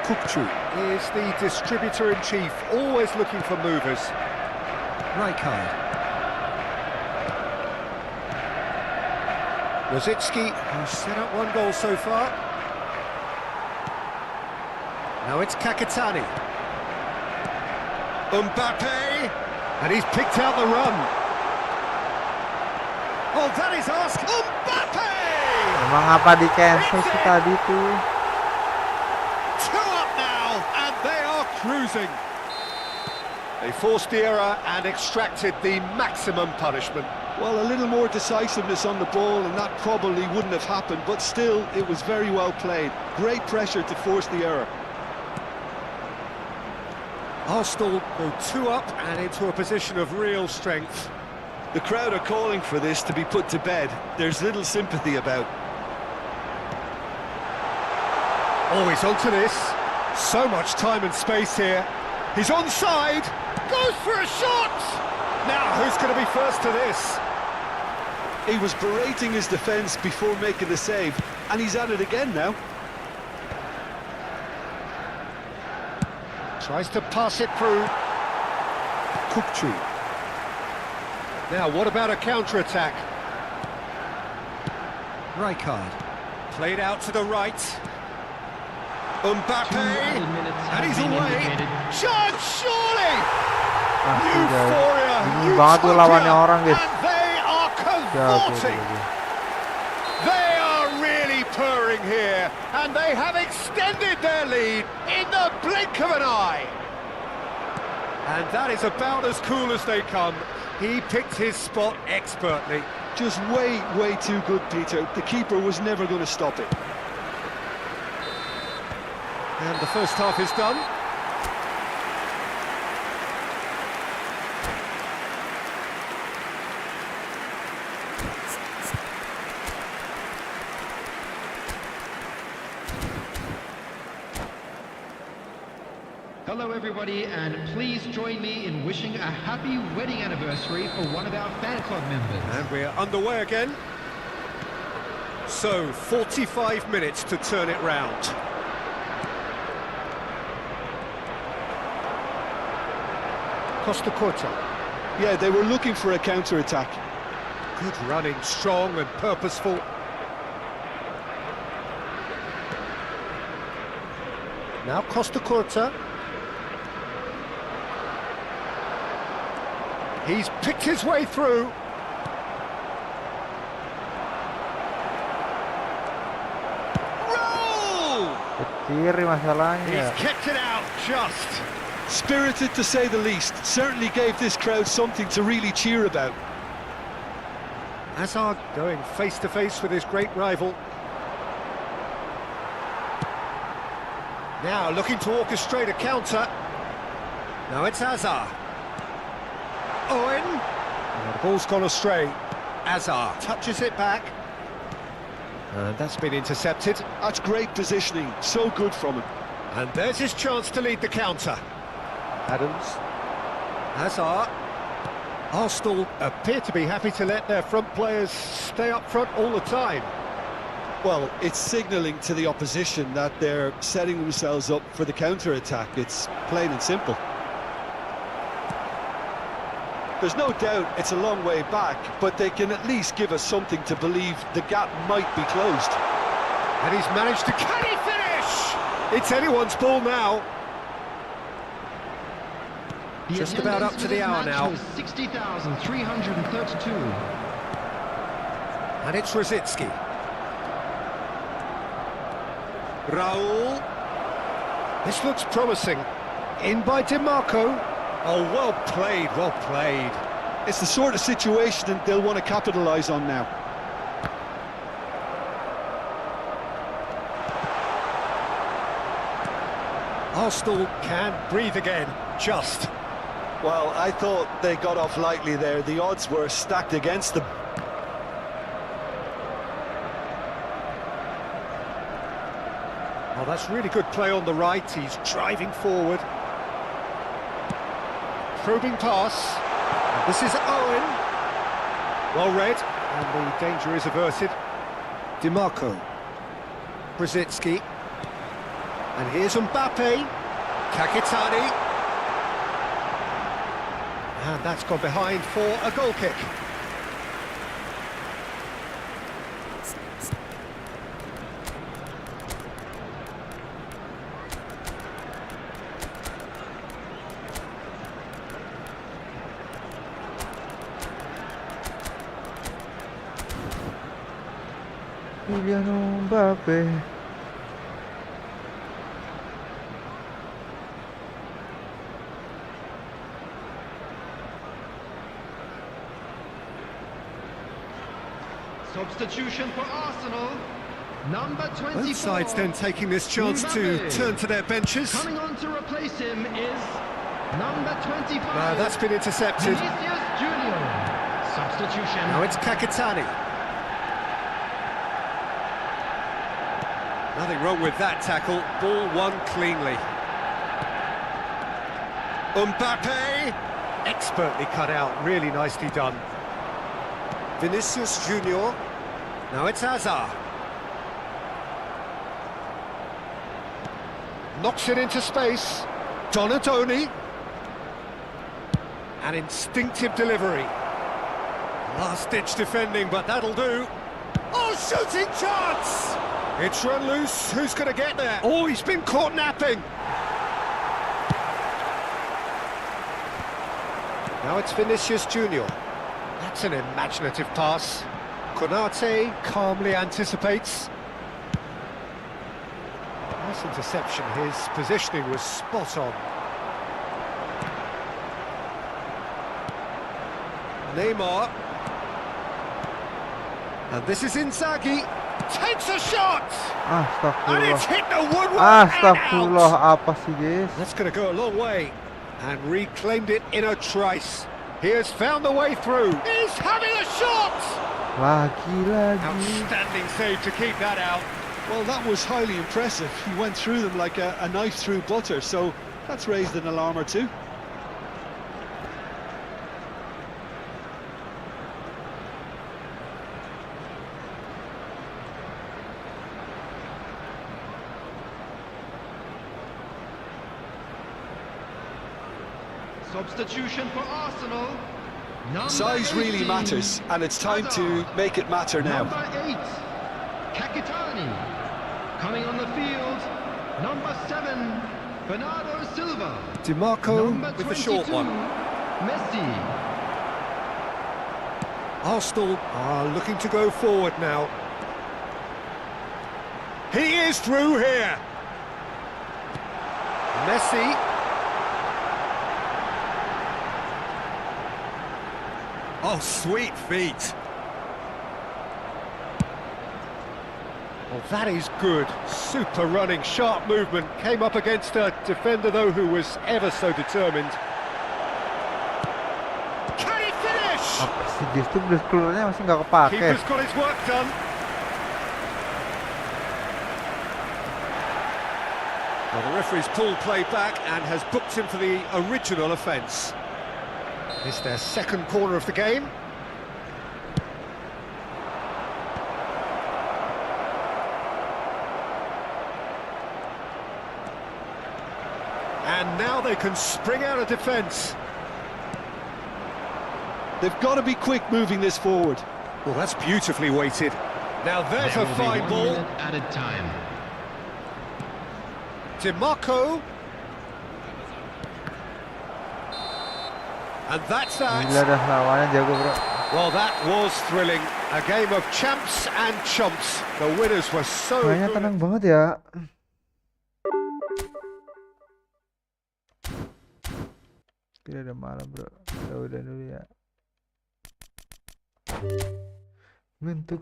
Kukçu is the distributor-in-chief, always looking for movers. Rijkaard. Rosicky, who's set up one goal so far. Now it's Kakitani. Mbappe, and he's picked out the run. Oh, that is asked. Mbappe! Emang apa di cancel sih tadi tuh? Two up now, and they are cruising. They forced the error and extracted the maximum punishment. Well, a little more decisiveness on the ball, and that probably wouldn't have happened, but still, it was very well played. Great pressure to force the error. Arsenal go two up and into a position of real strength. The crowd are calling for this to be put to bed. There's little sympathy about. Oh, he's onto this. So much time and space here. He's onside. Goes for a shot. Now, who's going to be first to this? He was berating his defence before making the save, and he's at it again now. Tries to pass it through. Kukçu. Now, what about a counter-attack? Rijkaard. Played out to the right. Mbappe. And he's away. Chance, surely! Euphoria! Ini banget tuh lawannya orang guys. And they are cavorting. They are really purring here, and they have extended their lead in the blink of an eye. And that is about as cool as they come. He picked his spot expertly. Just way too good, Peter. The keeper was never going to stop it. And the first half is done. Hello everybody, and please join me in wishing a happy wedding anniversary for one of our fan club members. And we're underway again. So, 45 minutes to turn it round. Costa Curta. Yeah, they were looking for a counter-attack. Good running, strong and purposeful. Now Costa Curta. He's picked his way through. Roll! Ke kiri masalahnya. He's kept it out just. Spirited to say the least. Certainly gave this crowd something to really cheer about. Hazard going face to face with his great rival. Now looking to orchestrate a counter. Now it's Hazard. Owen. And the ball's gone astray. Hazard touches it back. And that's been intercepted. That's great positioning. So good from him. And there's his chance to lead the counter. Adams. Hazard. Arsenal appear to be happy to let their front players stay up front all the time. Well, it's signalling to the opposition that they're setting themselves up for the counter-attack. It's plain and simple. There's no doubt it's a long way back, but they can at least give us something to believe the gap might be closed. And he's managed to... Can he finish? It's anyone's ball now. Just about up to the hour now. 60,332. And it's Rosicki. Raul. This looks promising. In by DiMarco. Oh, well played, well played. It's the sort of situation that they'll want to capitalise on now. Arsenal can breathe again, just. Well, I thought they got off lightly there. The odds were stacked against them. Oh, that's really good play on the right. He's driving forward. Probing pass. This is Owen. Well read, and the danger is averted. DiMarco. Brzezinski. And here's Mbappe. Kakitani. And that's gone behind for a goal kick. Mbappe. Substitution for Arsenal. Number 24. Both sides then taking this chance to turn to their benches. Coming on to replace him is number 25. That's been intercepted. Vinicius Junior. Substitution. Now it's Kakitani. Nothing wrong with that tackle. Ball won cleanly. Mbappe. Expertly cut out. Really nicely done. Vinicius Junior. Now it's Hazard. Knocks it into space. Donadoni. An instinctive delivery. Last-ditch defending, but that'll do. Oh, shooting chance! It's run loose. Who's going to get there? Oh, he's been caught napping. Now it's Vinicius Junior. That's an imaginative pass. Konate calmly anticipates. Nice interception. His positioning was spot on. Neymar. And this is Inzaghi. Takes a shot! And it's hit the woodwork. Astagfirullah, apa sih, guys? That's going to go a long way. And reclaimed it in a trice. He has found the way through. He's having a shot! Lagi. Outstanding save to keep that out. Well, that was highly impressive. He went through them like a knife through butter, so that's raised an alarm or two. Substitution for Arsenal. Number Size really 18, matters, and it's time to make it matter now. Number 8, Kakitani. Coming on the field, number 7, Bernardo Silva. DiMarco Number with the short 22, one. Messi. Arsenal are looking to go forward now. He is through here. Messi. Oh, sweet feet. Well, that is good. Super running, sharp movement. Came up against a defender, though, who was ever so determined. Can he finish? Apa sih justru keluarnya masih nggak kepake. Keeper's got his work done. Well, the referee's pulled play back and has booked him for the original offence. It's their second corner of the game. And now they can spring out of defence. They've got to be quick moving this forward. Well, that's beautifully weighted. Now there's a fine ball. Added time. DiMarco. And that's Gila that. dah lawannya jago bro. Well, that was thrilling. A game of champs and chumps. The winners were so Kayaknya good. tenang banget ya. Tidak ada malam bro. Udah dulu ya. Ngantuk.